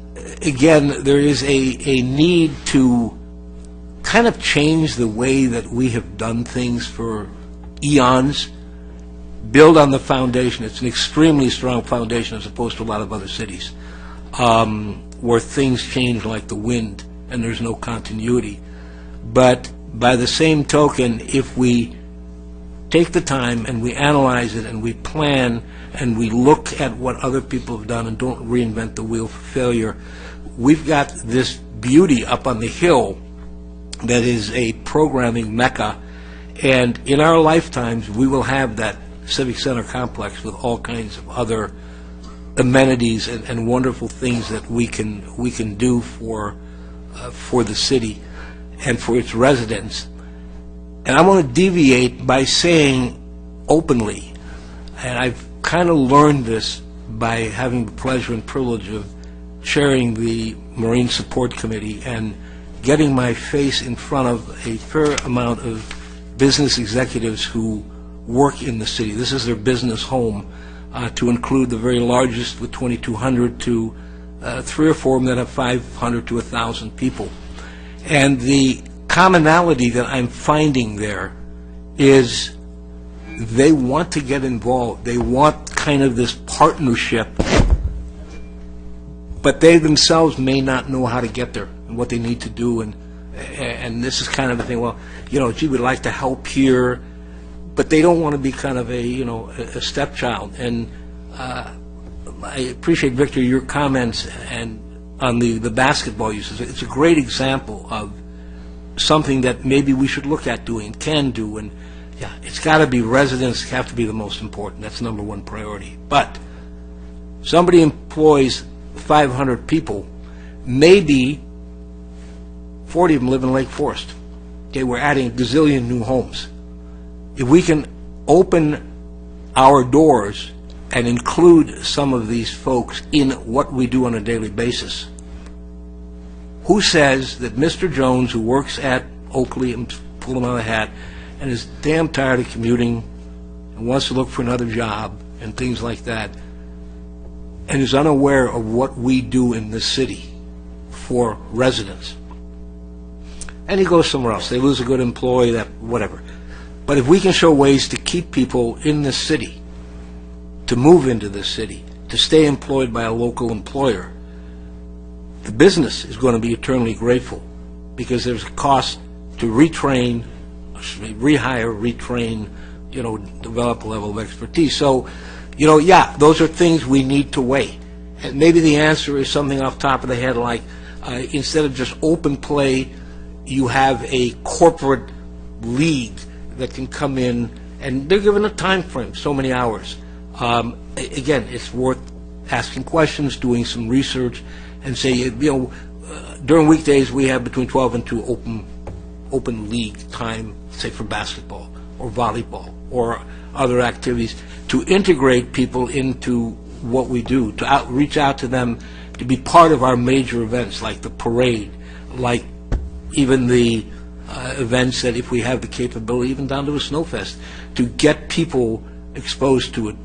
Speaker 1: again, there is a need to kind of change the way that we have done things for eons, build on the foundation. It's an extremely strong foundation as opposed to a lot of other cities, where things change like the wind and there's no continuity. But by the same token, if we take the time and we analyze it and we plan and we look at what other people have done and don't reinvent the wheel for failure, we've got this beauty up on the hill that is a programming mecca, and in our lifetimes we will have that Civic Center complex with all kinds of other amenities and wonderful things that we can do for the city and for its residents. And I want to deviate by saying openly, and I've kind of learned this by having the pleasure and privilege of chairing the Marine Support Committee and getting my face in front of a fair amount of business executives who work in the city. This is their business home, to include the very largest with 2,200 to 3 or 4 of them that have 500 to 1,000 people. And the commonality that I'm finding there is they want to get involved. They want kind of this partnership, but they themselves may not know how to get there and what they need to do. And this is kind of the thing, well, gee, we'd like to help here, but they don't want to be kind of a stepchild. And I appreciate, Victor, your comments and on the basketball uses. It's a great example of something that maybe we should look at doing, can do, and yeah, it's got to be residents have to be the most important. That's number one priority. But somebody employs 500 people, maybe 40 of them live in Lake Forest. Okay, we're adding a gazillion new homes. If we can open our doors and include some of these folks in what we do on a daily basis, who says that Mr. Jones, who works at Oakley, and pull him out of the hat, and is damn tired of commuting and wants to look for another job and things like that, and is unaware of what we do in this city for residents, and he goes somewhere else. They lose a good employee, that whatever. But if we can show ways to keep people in this city, to move into this city, to stay employed by a local employer, the business is going to be eternally grateful, because there's a cost to retrain, rehire, retrain, develop a level of expertise. So, yeah, those are things we need to weigh. And maybe the answer is something off the top of the head like, instead of just open play, you have a corporate league that can come in, and they're given a time frame, so many hours. Again, it's worth asking questions, doing some research, and say, during weekdays we have between 12 and 2 open league time, say for basketball or volleyball or other activities, to integrate people into what we do, to reach out to them, to be part of our major events like the parade, like even the events that if we have the capability, even down to a snowfest, to get people exposed to it,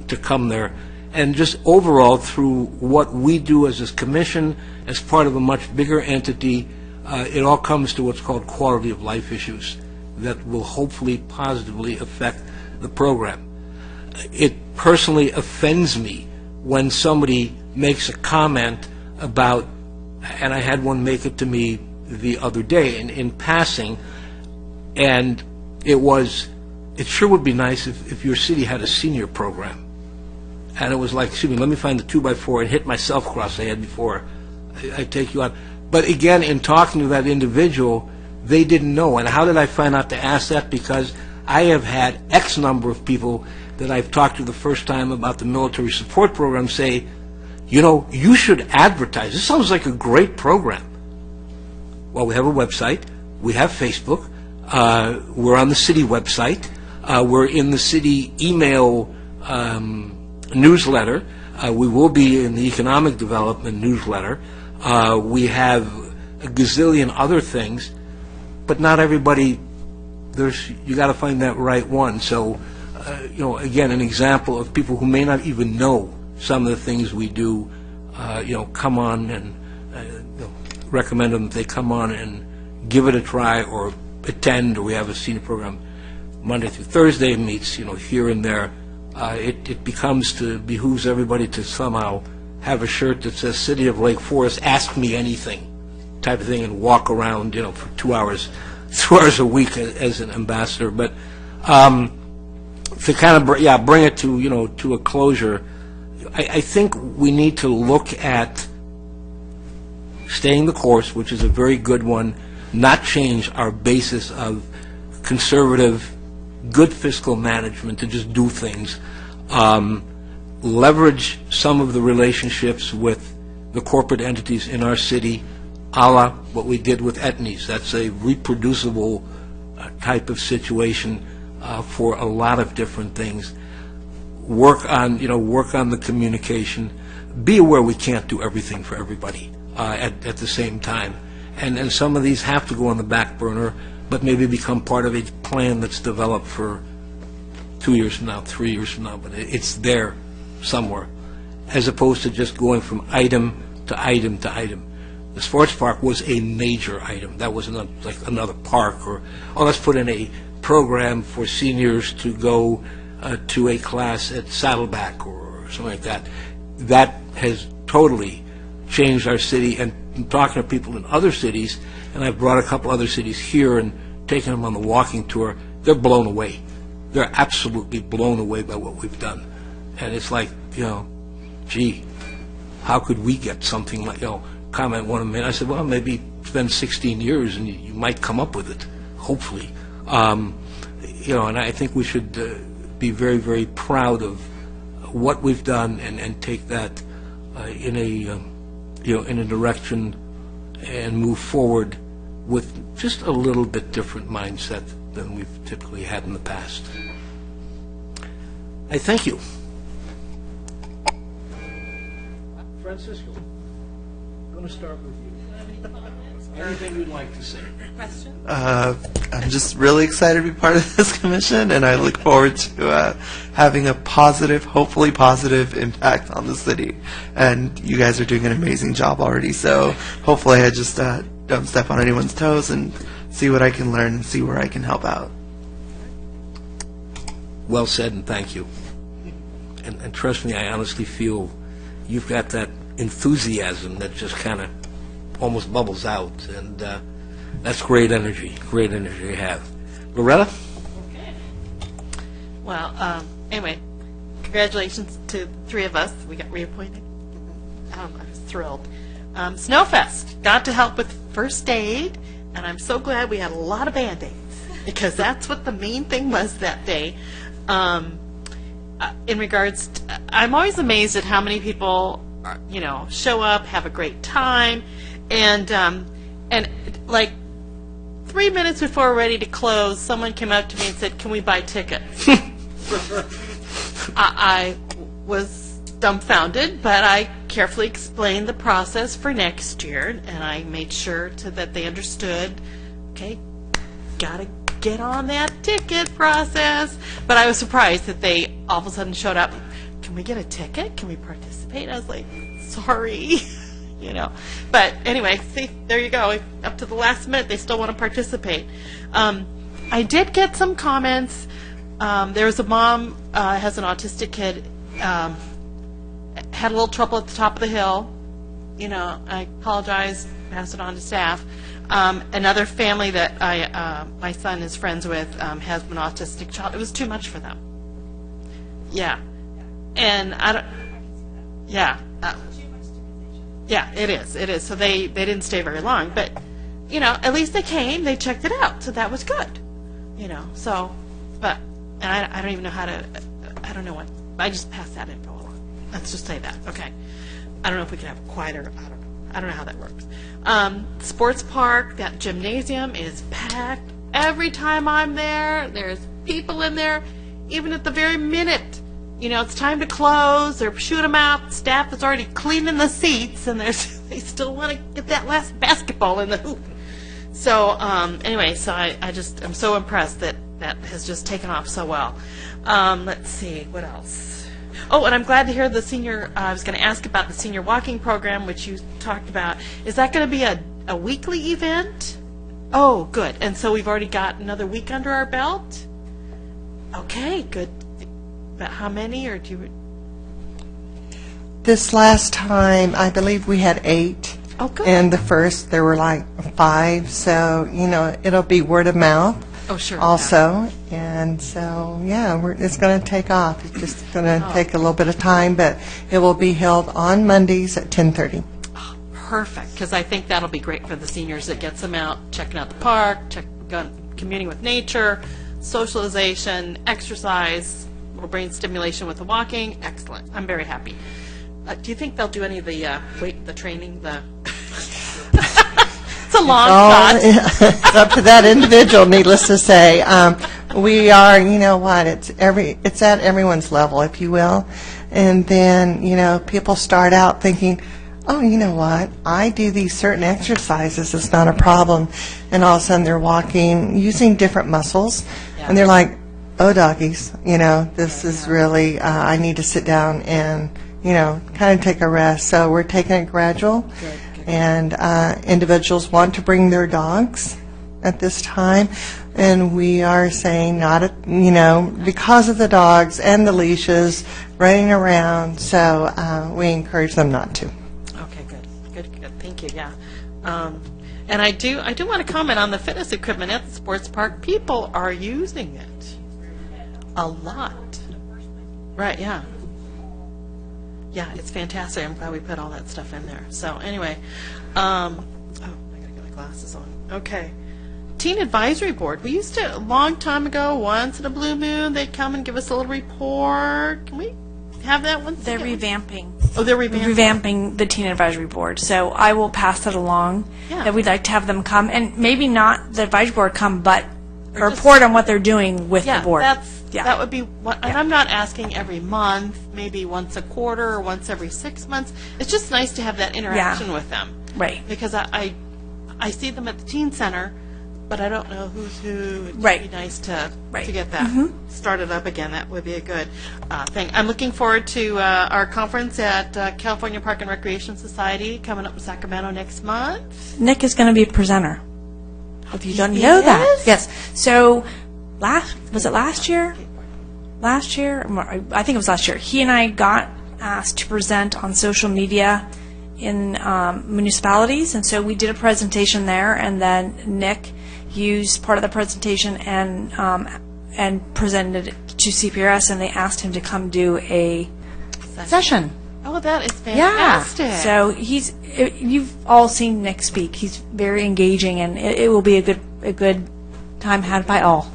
Speaker 1: to come there. And just overall, through what we do as a commission, as part of a much bigger entity, it all comes to what's called quality of life issues that will hopefully positively affect the program. It personally offends me when somebody makes a comment about, and I had one make it to me the other day in passing, and it sure would be nice if your city had a senior program. And it was like, excuse me, let me find the 2x4 and hit myself across the head before I take you on. But again, in talking to that individual, they didn't know. And how did I find out to ask that? Because I have had X number of people that I've talked to the first time about the military support program say, you should advertise. This sounds like a great program. Well, we have a website. We have Facebook. We're on the city website. We're in the city email newsletter. We will be in the economic development newsletter. We have a gazillion other things, but not everybody, you got to find that right one. So, again, an example of people who may not even know some of the things we do, come on and recommend them that they come on and give it a try or attend, or we have a senior program Monday through Thursday, meets, here and there. It behooves everybody to somehow have a shirt that says City of Lake Forest, ask me anything type of thing, and walk around, for 2 hours a week as an ambassador. But to kind of bring it to a closure, I think we need to look at staying the course, which is a very good one, not change our basis of conservative, good fiscal management to just do things, leverage some of the relationships with the corporate entities in our city, a la what we did with Etnies. That's a reproducible type of situation for a lot of different things. Work on the communication. Be aware we can't do everything for everybody at the same time. And some of these have to go on the back burner, but maybe become part of a plan that's developed for 2 years from now, 3 years from now, but it's there somewhere, as opposed to just going from item to item to item. The sports park was a major item. That was like another park, or, let's put in a program for seniors to go to a class at Saddleback or something like that. That has totally changed our city, and I'm talking to people in other cities, and I've brought a couple other cities here and taken them on the walking tour. They're blown away. They're absolutely blown away by what we've done. And it's like, gee, how could we get something like, comment one of them. I said, well, maybe spend 16 years and you might come up with it, hopefully. And I think we should be very, very proud of what we've done and take that in a direction and move forward with just a little bit different mindset than we've typically had in the past. I thank you. Francisco, I'm going to start with you. Anything you'd like to say?
Speaker 13: Question?
Speaker 21: I'm just really excited to be part of this commission, and I look forward to having a positive, hopefully positive impact on the city. And you guys are doing an amazing job already, so hopefully I just don't step on anyone's toes and see what I can learn and see where I can help out.
Speaker 1: Well said, and thank you. And trust me, I honestly feel you've got that enthusiasm that just kind of almost bubbles out, and that's great energy you have. Loretta?
Speaker 4: Okay. Well, anyway, congratulations to the three of us. We got reappointed. I was thrilled. Snowfest, got to help with first aid, and I'm so glad we had a lot of Band-Aids, because that's what the main thing was that day. In regards to, I'm always amazed at how many people are, show up, have a great time, and like 3 minutes before we're ready to close, someone came up to me and said, "Can we buy tickets?" I was dumbfounded, but I carefully explained the process for next year, and I made sure that they understood, okay, gotta get on that ticket process. But I was surprised that they all of a sudden showed up. Can we get a ticket? Can we participate? I was like, sorry. But anyway, see, there you go. Up to the last minute, they still want to participate. I did get some comments. There was a mom, has an autistic kid, had a little trouble at the top of the hill. I apologize, passed it on to staff. Another family that my son is friends with has an autistic child. It was too much for them. Yeah. And I don't, yeah. Yeah, it is. So they didn't stay very long, but at least they came, they checked it out, so that was good. So, but and I don't even know how to. I don't know what. I just passed that info along. Let's just say that. Okay. I don't know if we can have a quieter. I don't know how that works. Sports park, that gymnasium is packed. every time I'm there, there's people in there, even at the very minute, it's time to close or shoot them out, staff is already cleaning the seats, and they still want to get that last basketball in the hoop. So anyway, so I'm so impressed that has just taken off so well. Let's see, what else? Oh, and I'm glad to hear the senior, I was going to ask about the senior walking program, which you talked about. Is that going to be a weekly event? Oh, good. And so we've already got another week under our belt? Okay, good. But how many, or do you?
Speaker 16: This last time, I believe we had 8.
Speaker 4: Oh, good.
Speaker 16: And the first, there were like 5. So, it'll be word of mouth.
Speaker 4: Oh, sure.
Speaker 16: Also. And so, yeah, it's going to take off. It's just going to take a little bit of time, but it will be held on Mondays at 10:30.
Speaker 4: Oh, perfect, because I think that'll be great for the seniors. It gets them out, checking out the park, communing with nature, socialization, exercise, little brain stimulation with the walking. Excellent. I'm very happy. Do you think they'll do any of the training, It's a long shot.
Speaker 16: It's up to that individual, needless to say. We are, it's at everyone's level, if you will. And then, people start out thinking, oh, you know what, I do these certain exercises, it's not a problem. And all of a sudden they're walking, using different muscles, and they're like, oh, doggies, this is really, I need to sit down and, kind of take a rest. So we're taking it gradual.
Speaker 4: Good.
Speaker 16: And individuals want to bring their dogs at this time, and we are saying because of the dogs and the leashes running around, so we encourage them not to.
Speaker 4: Okay, good. Thank you. Yeah, and I do want to comment on the fitness equipment at the sports park. People are using it a lot. Right? Yeah. Yeah, it's fantastic. I'm glad we put all that stuff in there. So anyway, I gotta get my glasses on. Okay. Teen Advisory Board. We used to, a long time ago, once in a blue moon, they'd come and give us a little report. Can we have that once
Speaker 14: They're
Speaker 4: again?
Speaker 14: revamping.
Speaker 4: Oh, they're revamping.
Speaker 14: Revamping the Teen Advisory Board. So I will pass that along, that we'd like to have them come, and maybe not the advisory board come, but report on what they're doing with the board.
Speaker 4: That would be what, and I'm not asking every month, maybe once a quarter or once every 6 months. It's just nice to have that interaction with them.
Speaker 14: Right.
Speaker 4: Because I see them at the teen center, but I don't know who's who. It'd be nice to get that started up again. That would be a good thing. I'm looking forward to our conference at California Park and Recreation Society coming up in Sacramento next month.
Speaker 14: Nick is going to be a presenter. If you don't know that. Yes. So was it last year? Last year? I think it was last year. He and I got asked to present on social media in municipalities, and so we did a presentation there, and then Nick used part of the presentation and presented it to CPRS, and they asked him to come do a session.
Speaker 4: Oh, that is fantastic.
Speaker 14: Yeah. So you've all seen Nick speak. He's very engaging, and it will be a good time had by all.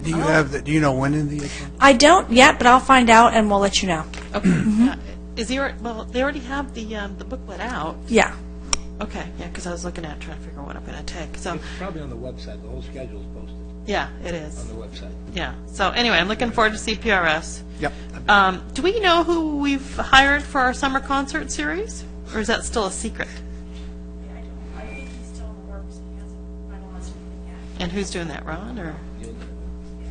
Speaker 20: Do you have do you know when in the?
Speaker 14: I don't yet, but I'll find out and we'll let you know.
Speaker 4: Okay. Is he? Well, they already have the booklet out.
Speaker 14: Yeah.
Speaker 4: Okay. Yeah, because I was looking at trying to figure out what I'm going to take. So
Speaker 1: it's probably on the website. The whole schedule is posted.
Speaker 4: Yeah, it is
Speaker 1: on the website.
Speaker 4: Yeah. So anyway, I'm looking forward to CPRS.
Speaker 20: Yep.
Speaker 4: Do we know who we've hired for our summer concert series, or is that still a secret?
Speaker 14: I think he's still in the works. He hasn't finalized anything yet.
Speaker 4: And who's doing that, Ron? Or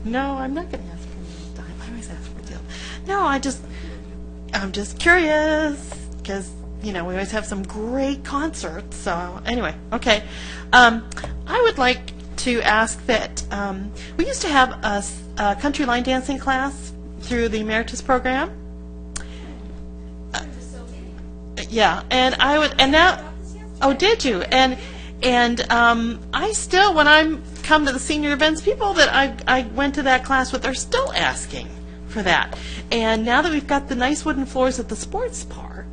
Speaker 4: no, I'm not going to ask for time. I always ask for deal. No, I'm just curious because we always have some great concerts. So anyway, okay. I would like to ask that we used to have a country line dancing class through the Emeritus program. Yeah, and I would, and now, oh, did you? And I still, when I'm come to the senior events, people that I went to that class with are still asking for that. And now that we've got the nice wooden floors at the sports park,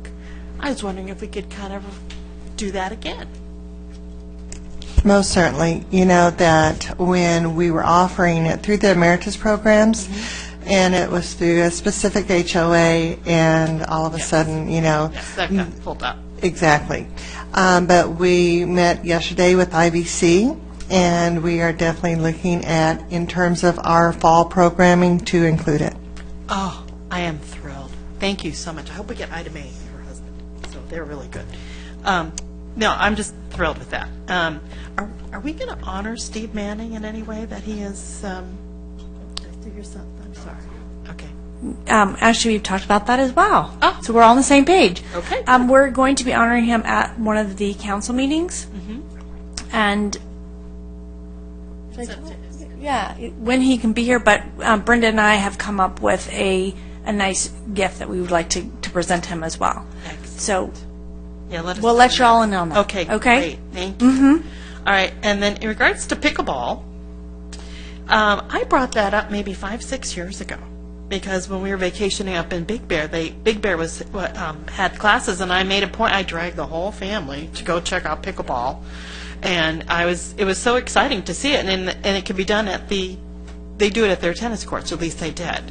Speaker 4: I was wondering if we could kind of do that again.
Speaker 16: Most certainly. You know that when we were offering it through the Emeritus programs, and it was through a specific HOA, and all of a sudden,
Speaker 4: Yes, that got pulled up.
Speaker 16: Exactly. But we met yesterday with IBC, and we are definitely looking at, in terms of our fall programming, to include it.
Speaker 4: Oh, I am thrilled. Thank you so much. I hope we get Ida May and her husband. So they're really good. No, I'm just thrilled with that. Are we going to honor Steve Manning in any way that he is? Did I do your son? I'm sorry. Okay.
Speaker 14: Actually, we've talked about that as well.
Speaker 4: Oh.
Speaker 14: So we're all on the same page.
Speaker 4: Okay.
Speaker 14: We're going to be honoring him at one of the council meetings. And yeah, when he can be here. But Brenda and I have come up with a nice gift that we would like to present him as well.
Speaker 4: Excellent.
Speaker 14: So
Speaker 4: Yeah, let us
Speaker 14: we'll let you all in on that.
Speaker 4: Okay, great. Thank you. All right, and then in regards to pickleball, I brought that up maybe 5-6 years ago because when we were vacationing up in Big Bear, Big Bear was had classes, and I made a point. I dragged the whole family to go check out pickleball, and it was so exciting to see it, and it can be done they do it at their tennis courts, or at least they did.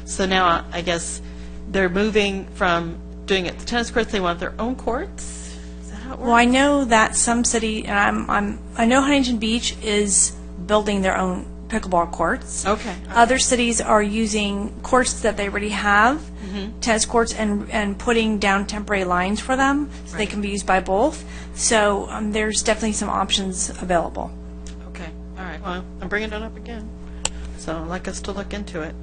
Speaker 4: So now I guess they're moving from doing it at the tennis courts. They want their own courts. Is that how it works?
Speaker 14: Well, I know that some city, and I know Huntington Beach is building their own pickleball courts.
Speaker 4: Okay.
Speaker 14: Other cities are using courts that they already have, tennis courts, and putting down temporary lines for them so they can be used by both. So there's definitely some options available.
Speaker 4: Okay. All right. Well, I'm bringing it up again. So I'd like us to look into it.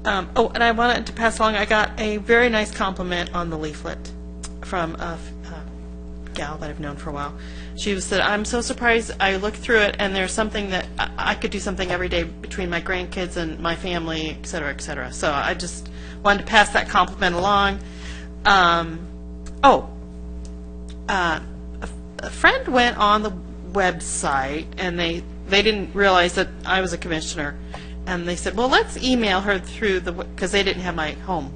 Speaker 4: And I wanted to pass along, I got a very nice compliment on the leaflet from a gal that I've known for a while. She said, I'm so surprised, I looked through it, and there's something that I could do something every day between my grandkids and my family, et cetera, et cetera. So I just wanted to pass that compliment along. A friend went on the website, and they didn't realize that I was a commissioner. And they said, well, let's email her through because they didn't have my home.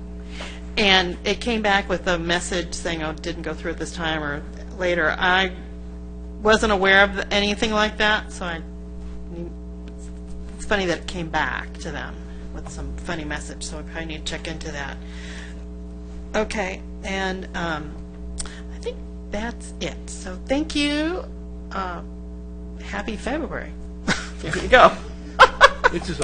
Speaker 4: And it came back with a message saying, oh, it didn't go through at this time or later. I wasn't aware of anything like that, so it's funny that it came back to them with some funny message, so I probably need to check into that. Okay, and I think that's it. So thank you. Happy February. Here you go.
Speaker 1: It's just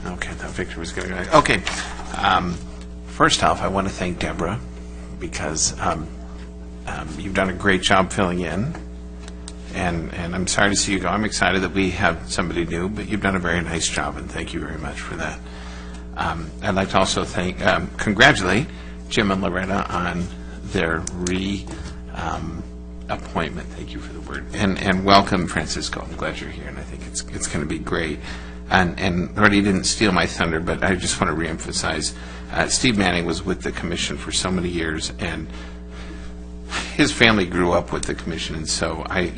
Speaker 18: Okay, I thought Victor was going to go. Okay. First off, I want to thank Deborah because you've done a great job filling in. And I'm sorry to see you go. I'm excited that we have somebody new, but you've done a very nice job, and thank you very much for that. I'd like to also congratulate Jim and Loretta on their appointment. Thank you for the word. And welcome, Francisco. I'm glad you're here, and I think it's going to be great. And Loretta, you didn't steal my thunder, but I just want to reemphasize, Steve Manning was with the commission for so many years, and his family grew up with the commission, and so I'm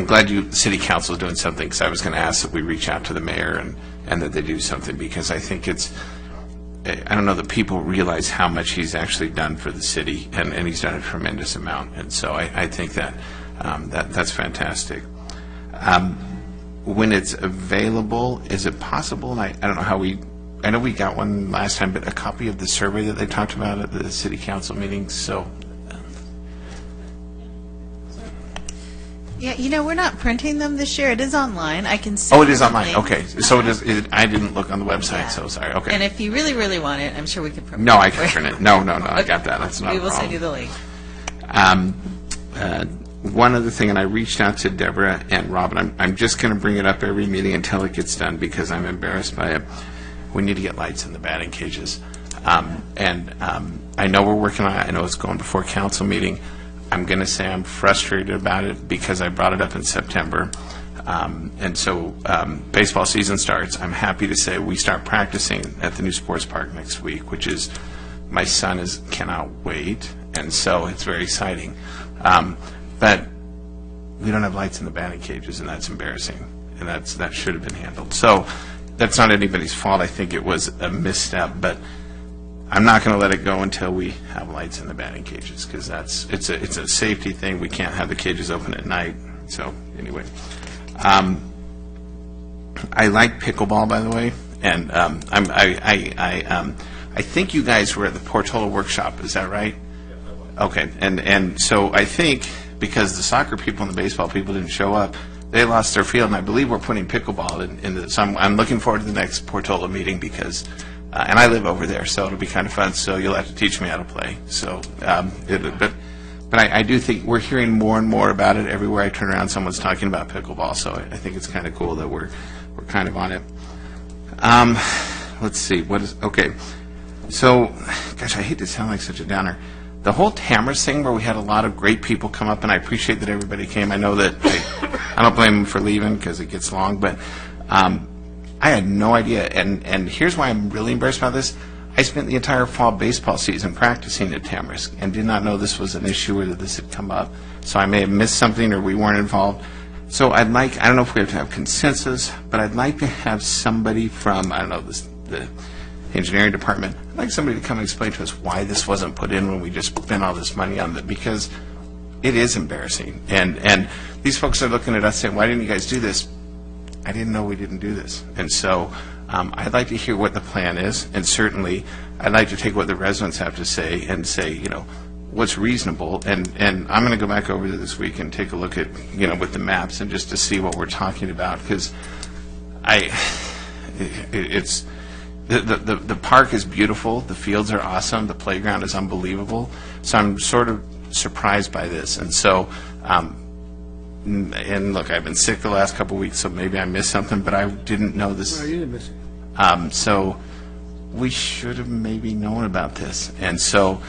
Speaker 18: glad the city council is doing something, because I was going to ask that we reach out to the mayor and that they do something, because I think I don't know that people realize how much he's actually done for the city, and he's done a tremendous amount, and so I think that's fantastic. When it's available, is it possible, and I don't know how I know we got one last time, but a copy of the survey that they talked about at the city council meetings, so...
Speaker 13: Yeah, we're not printing them this year. It is online. I can see.
Speaker 18: Oh, it is online. Okay, so it is. I didn't look on the website, so sorry. Okay.
Speaker 13: And if you really, really want it, I'm sure we can print it.
Speaker 18: No, I can print it. No, I got that. That's not a problem.
Speaker 13: We will send you the link.
Speaker 18: One other thing, and I reached out to Deborah and Robin. I'm just going to bring it up every meeting until it gets done because I'm embarrassed by it. We need to get lights in the batting cages, and I know we're working on it. I know it's going before council meeting. I'm going to say I'm frustrated about it because I brought it up in September. And so baseball season starts. I'm happy to say we start practicing at the new sports park next week, which is, my son cannot wait. And so it's very exciting. But we don't have lights in the batting cages, and that's embarrassing. And that should have been handled. So that's not anybody's fault. I think it was a misstep. But I'm not going to let it go until we have lights in the batting cages, because it's a safety thing. We can't have the cages open at night. So anyway, I like pickleball, by the way, and I think you guys were at the Portola workshop. Is that right? Okay, and so I think because the soccer people and the baseball people didn't show up, they lost their field, and I believe we're putting pickleball in the, so I'm looking forward to the next Portola meeting because, and I live over there, so it'll be kind of fun, so you'll have to teach me how to play. So, but I do think we're hearing more and more about it. Everywhere I turn around, someone's talking about pickleball, so I think it's kind of cool that we're kind of on it. Let's see, okay. So, gosh, I hate to sound like such a downer. The whole Tamara's thing where we had a lot of great people come up, and I appreciate that everybody came. I know that I don't blame them for leaving because it gets long, but I had no idea. And here's why I'm really embarrassed about this. I spent the entire fall baseball season practicing at Tamara's and did not know this was an issue or that this had come up. So I may have missed something or we weren't involved. So I don't know if we have to have consensus, but I'd like to have somebody from, I don't know, the engineering department, I'd like somebody to come and explain to us why this wasn't put in when we just spent all this money on it, because it is embarrassing. And these folks are looking at us saying, why didn't you guys do this? I didn't know we didn't do this. And so I'd like to hear what the plan is, and certainly I'd like to take what the residents have to say and say, you know, what's reasonable. And I'm going to go back over this week and take a look at, you know, with the maps and just to see what we're talking about, because it's the park is beautiful, the fields are awesome, the playground is unbelievable. So I'm sort of surprised by this, and so. And look, I've been sick the last couple of weeks, so maybe I missed something, but I didn't know this.
Speaker 20: No, you didn't miss it.
Speaker 18: So we should have maybe known about this. And so,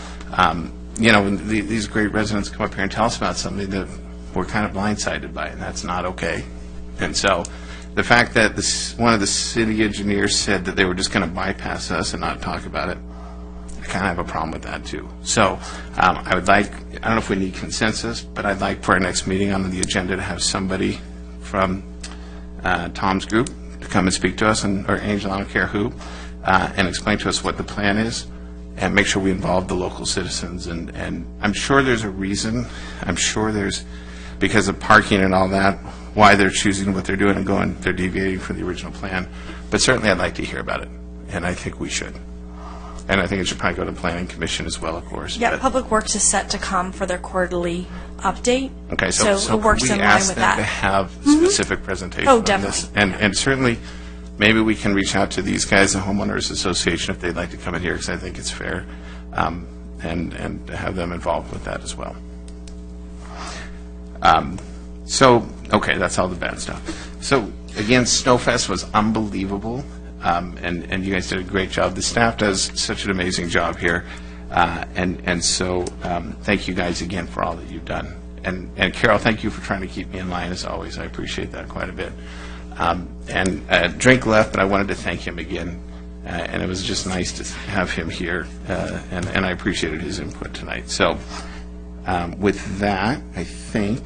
Speaker 18: you know, when these great residents come up here and tell us about something that we're kind of blindsided by, and that's not okay. And so the fact that one of the city engineers said that they were just going to bypass us and not talk about it, I kind of have a problem with that too. So I would like, I don't know if we need consensus, but I'd like for our next meeting on the agenda to have somebody from Tom's group to come and speak to us, or Angel, I don't care who, and explain to us what the plan is and make sure we involve the local citizens. And I'm sure there's a reason. I'm sure there's, because of parking and all that, why they're choosing what they're doing and they're deviating from the original plan. But certainly I'd like to hear about it, and I think we should. And I think it should probably go to the Planning Commission as well, of course.
Speaker 14: Yeah,
Speaker 18: but
Speaker 14: Public Works is set to come for their quarterly update.
Speaker 18: Okay, so
Speaker 14: it works
Speaker 18: can
Speaker 14: in
Speaker 18: we
Speaker 14: line
Speaker 18: ask
Speaker 14: with
Speaker 18: them
Speaker 14: that.
Speaker 18: to have specific presentation
Speaker 14: Oh,
Speaker 18: on this?
Speaker 14: definitely.
Speaker 18: And certainly, maybe we can reach out to these guys, the Homeowners Association, if they'd like to come in here, because I think it's fair, and have them involved with that as well. So, okay, that's all the bad stuff. So, again, Snowfest was unbelievable. And you guys did a great job. The staff does such an amazing job here, and so thank you guys again for all that you've done. And Carol, thank you for trying to keep me in line as always. I appreciate that quite a bit. Drink left, but I wanted to thank him again, and it was just nice to have him here, and I appreciated his input tonight. So with that, I think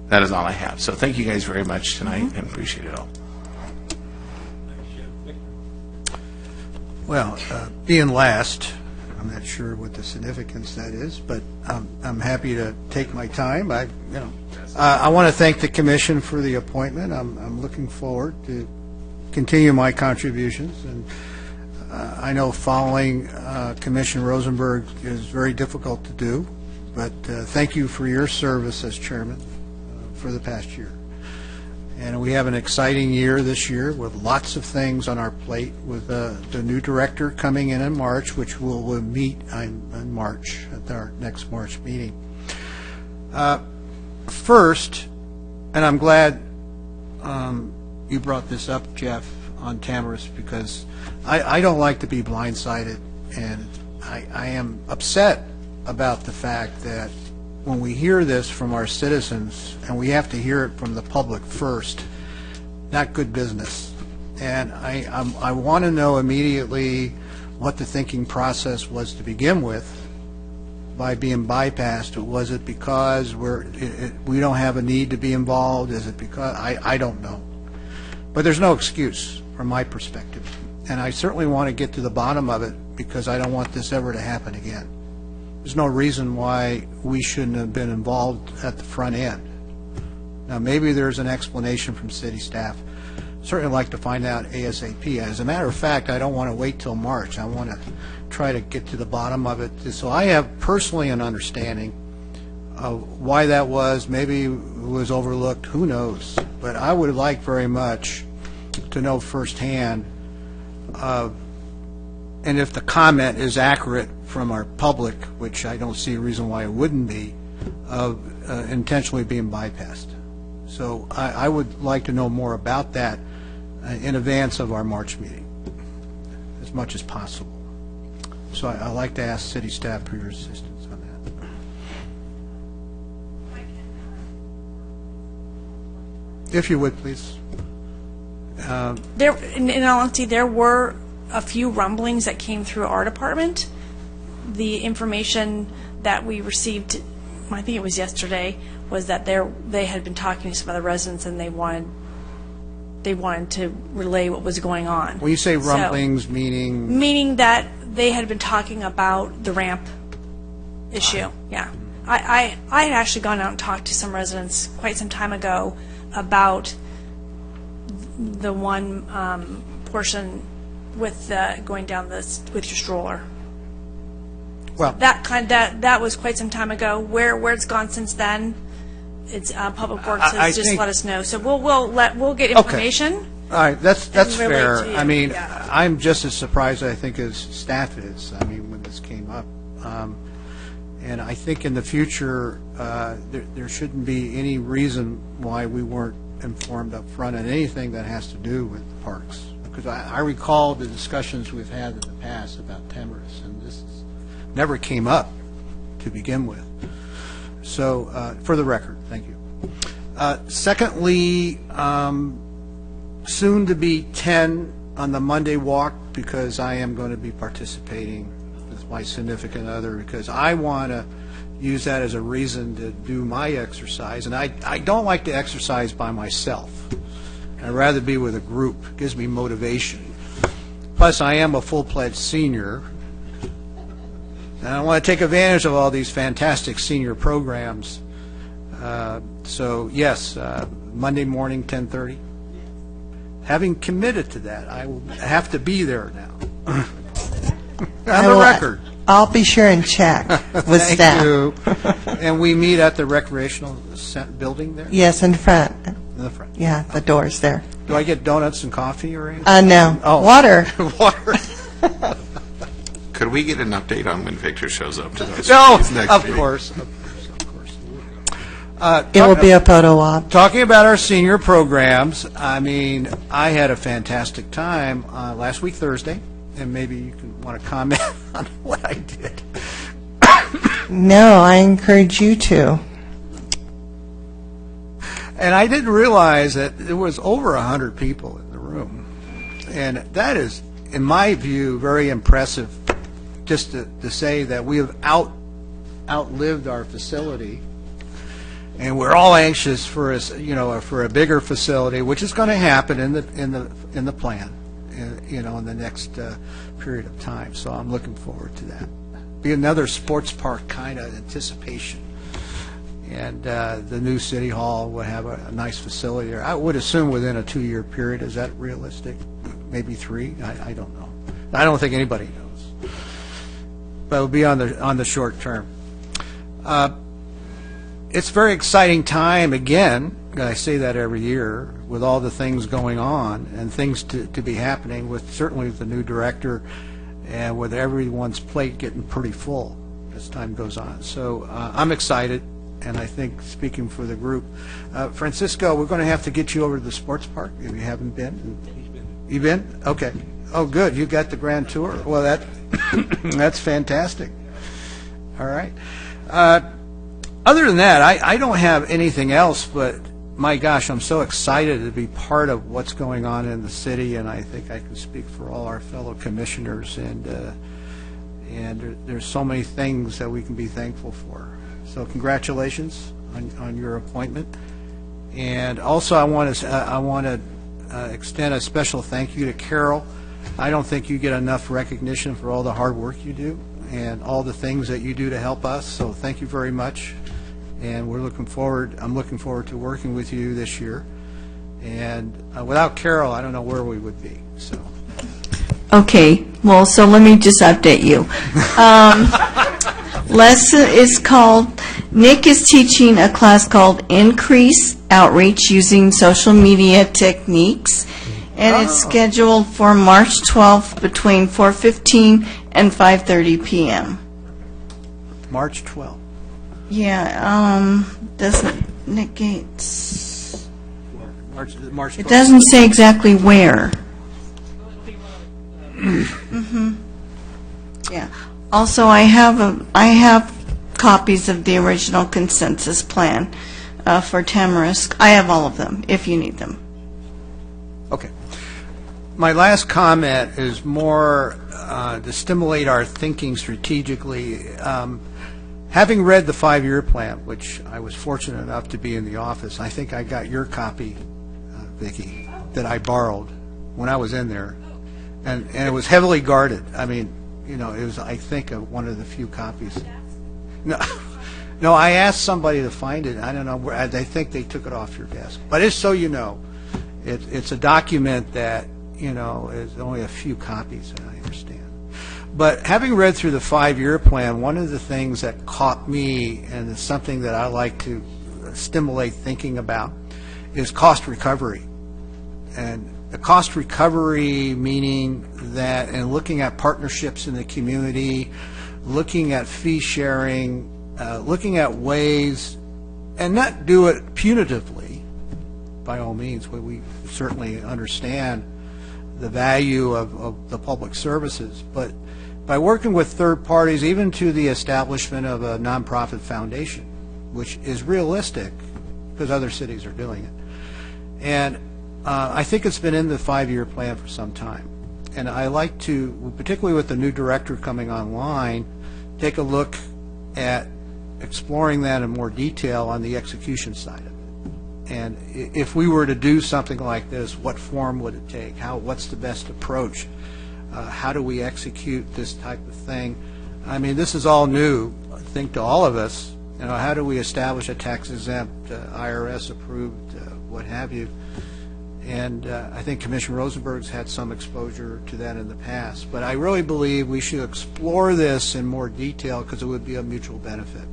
Speaker 18: that is all I have. So thank you guys very much tonight, and appreciate it all.
Speaker 20: Well, being last, I'm not sure what the significance that is, but I'm happy to take my time. I want to thank the commission for the appointment. I'm looking forward to continue my contributions, and I know following Commissioner Rosenberg is very difficult to do, but thank you for your service as chairman for the past year. And we have an exciting year this year with lots of things on our plate, with the new director coming in March, which we'll meet in March at our next March meeting. First, and I'm glad you brought this up, Jeff, on Tamara's, because I don't like to be blindsided, and I am upset about the fact that when we hear this from our citizens, and we have to hear it from the public first, not good business. And I want to know immediately what the thinking process was to begin with by being bypassed. Was it because we don't have a need to be involved? Is it because, I don't know. But there's no excuse from my perspective. And I certainly want to get to the bottom of it, because I don't want this ever to happen again. There's no reason why we shouldn't have been involved at the front end. Now, maybe there's an explanation from city staff. certainly like to find out ASAP. As a matter of fact, I don't want to wait till March. I want to try to get to the bottom of it. So I have personally an understanding of why that was. Maybe it was overlooked. Who knows? But I would like very much to know firsthand, and if the comment is accurate from our public, which I don't see a reason why it wouldn't be, of intentionally being bypassed. So I would like to know more about that in advance of our March meeting, as much as possible. So I'd like to ask city staff for your assistance on that. If you would, please.
Speaker 14: There, in all honesty, there were a few rumblings that came through our department. The information that we received, I think it was yesterday, was that they had been talking to some other residents and they wanted to relay what was going on.
Speaker 20: When you say
Speaker 14: So,
Speaker 20: rumblings, meaning?
Speaker 14: meaning that they had been talking about the ramp issue. Yeah, I had actually gone out and talked to some residents quite some time ago about the one portion with going down this with your stroller.
Speaker 20: Well,
Speaker 14: That was quite some time ago. Where it's gone since then, it's Public Works has just let us know. So we'll get information.
Speaker 20: Okay. All right, that's
Speaker 14: relay
Speaker 20: fair.
Speaker 14: to you.
Speaker 20: I mean,
Speaker 14: Yeah.
Speaker 20: I'm just as surprised, I think, as staff is. I mean, when this came up, and I think in the future there shouldn't be any reason why we weren't informed up front on anything that has to do with the parks. Because I recall the discussions we've had in the past about Timorous, and this never came up to begin with. So, for the record, thank you. Secondly, soon to be 10 on the Monday walk, because I am going to be participating with my significant other, because I want to use that as a reason to do my exercise. And I don't like to exercise by myself. I'd rather be with a group. It gives me motivation. Plus, I am a full-fledged senior, and I want to take advantage of all these fantastic senior programs. So, yes, Monday morning, 10:30. Having committed to that, I will have to be there now. On the record.
Speaker 16: I'll be sure and check with
Speaker 20: Thank
Speaker 16: staff.
Speaker 20: you. And we meet at the recreational building there?
Speaker 16: Yes, in front.
Speaker 20: In the front.
Speaker 16: Yeah, the door's there.
Speaker 20: Do I get donuts and coffee or anything?
Speaker 16: No.
Speaker 20: Oh.
Speaker 16: Water.
Speaker 20: Water.
Speaker 18: Could we get an update on when Victor shows up to those?
Speaker 20: No,
Speaker 18: these next
Speaker 20: of
Speaker 18: meetings?
Speaker 20: course.
Speaker 16: It will be a photo op.
Speaker 20: Talking about our senior programs, I mean, I had a fantastic time last week, Thursday, and maybe you can want to comment on what I did.
Speaker 16: No, I encourage you to.
Speaker 20: And I didn't realize that there was over 100 people in the room. And that is, in my view, very impressive, just to say that we have outlived our facility. And we're all anxious for a bigger facility, which is going to happen in the plan, in the next period of time. So I'm looking forward to that. Be another sports park kind of anticipation, and the new city hall will have a nice facility there. I would assume within a 2-year period. Is that realistic? Maybe 3. I don't know. I don't think anybody knows. But it'll be on the short term. It's a very exciting time, again, I say that every year, with all the things going on and things to be happening, certainly with the new director and with everyone's plate getting pretty full as time goes on. So I'm excited, and I think, speaking for the group, Francisco, we're going to have to get you over to the sports park if you haven't been. He's been. You been? Okay. Oh, good. You got the grand tour. Well, that's fantastic. All right. Other than that, I don't have anything else, but my gosh, I'm so excited to be part of what's going on in the city, and I think I can speak for all our fellow commissioners, and there's so many things that we can be thankful for. So congratulations on your appointment. And also I want to extend a special thank you to Carol. I don't think you get enough recognition for all the hard work you do and all the things that you do to help us, so thank you very much. And I'm looking forward to working with you this year. And without Carol, I don't know where we would be, so.
Speaker 5: Okay, well, so let me just update you. Lesson is called, Nick is teaching a class called Increase Outreach Using Social Media Techniques, and it's scheduled for March 12th between 4:15 and 5:30 p.m.
Speaker 20: March 12th.
Speaker 5: Yeah, doesn't negates,
Speaker 20: March
Speaker 5: it
Speaker 20: 12th.
Speaker 5: doesn't say exactly where. Mm-hmm. Yeah. Also, I have copies of the original consensus plan for Tamarisk. I have all of them, if you need them.
Speaker 20: Okay. My last comment is more to stimulate our thinking strategically. Having read the 5-year plan, which I was fortunate enough to be in the office, I think I got your copy, Vicki, that I borrowed when I was in there, and it was heavily guarded. I mean, you know, it was, I think, one of the few copies. No, I asked somebody to find it. I don't know where. I think they took it off your desk. But it's so you know, it's a document that, you know, is only a few copies, and I understand. But having read through the 5-year plan, one of the things that caught me, and it's something that I like to stimulate thinking about, is cost recovery. And the cost recovery meaning that, and looking at partnerships in the community, looking at fee sharing, looking at ways, and not do it punitively, by all means. We certainly understand the value of the public services, but by working with third parties, even to the establishment of a nonprofit foundation, which is realistic because other cities are doing it. And I think it's been in the 5-year plan for some time. And I like to, particularly with the new director coming online, take a look at exploring that in more detail on the execution side of it. And if we were to do something like this, what form would it take? What's the best approach? How do we execute this type of thing? I mean, this is all new, I think, to all of us. You know, how do we establish a tax-exempt, IRS-approved, what have you? And I think Commissioner Rosenberg's had some exposure to that in the past. But I really believe we should explore this in more detail because it would be a mutual benefit,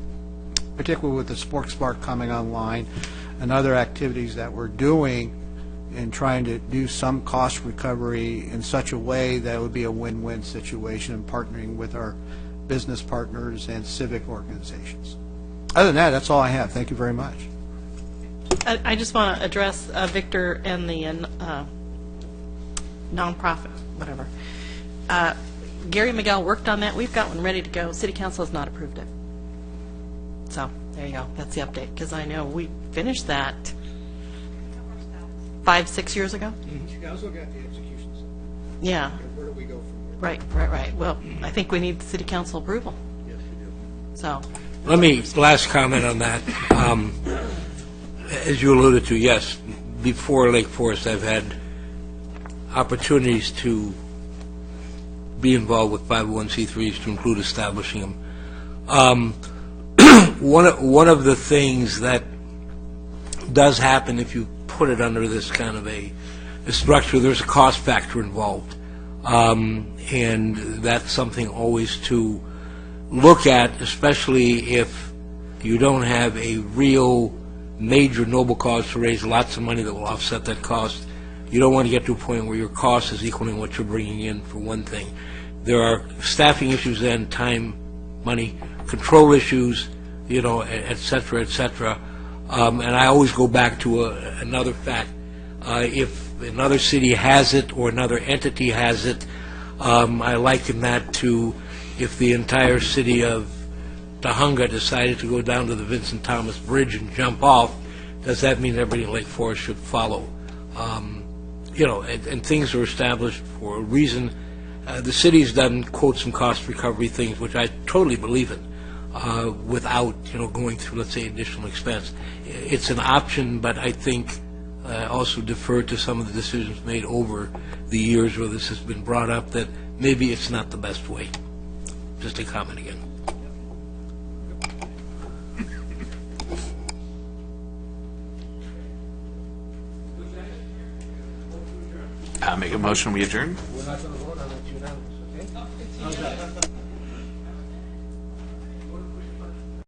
Speaker 20: particularly with the Sports Park coming online and other activities that we're doing in trying to do some cost recovery in such a way that it would be a win-win situation in partnering with our business partners and civic organizations. Other than that, that's all I have. Thank you very much.
Speaker 4: I just want to address Victor and the nonprofit, whatever. Gary Miguel worked on that. We've got one ready to go. City Council has not approved it. So there you go. That's the update, because I know we finished that 5-6 years ago.
Speaker 20: You also got the execution side.
Speaker 4: Yeah.
Speaker 20: Where do we go from there?
Speaker 4: Right. Well, I think we need City Council approval.
Speaker 20: Yes, we do.
Speaker 4: So.
Speaker 1: Let me, last comment on that. As you alluded to, yes, before Lake Forest, I've had opportunities to be involved with 501c3s to include establishing them. One of the things that does happen if you put it under this kind of a structure, there's a cost factor involved. And that's something always to look at, especially if you don't have a real major noble cause to raise lots of money that will offset that cost. You don't want to get to a point where your cost is equaling what you're bringing in, for one thing. There are staffing issues then, time, money, control issues, you know, et cetera, et cetera. And I always go back to another fact. If another city has it or another entity has it, I liken that to if the entire city of Tahunga decided to go down to the Vincent Thomas Bridge and jump off, does that mean everybody in Lake Forest should follow? You know, and things are established for a reason. The city's done, quote, some cost recovery things, which I totally believe in, without, you know, going through, let's say, additional expense. It's an option, but I think also defer to some of the decisions made over the years where this has been brought up that maybe it's not the best way. Just a comment again.
Speaker 18: Make a motion, we adjourn?
Speaker 1: We're not going to vote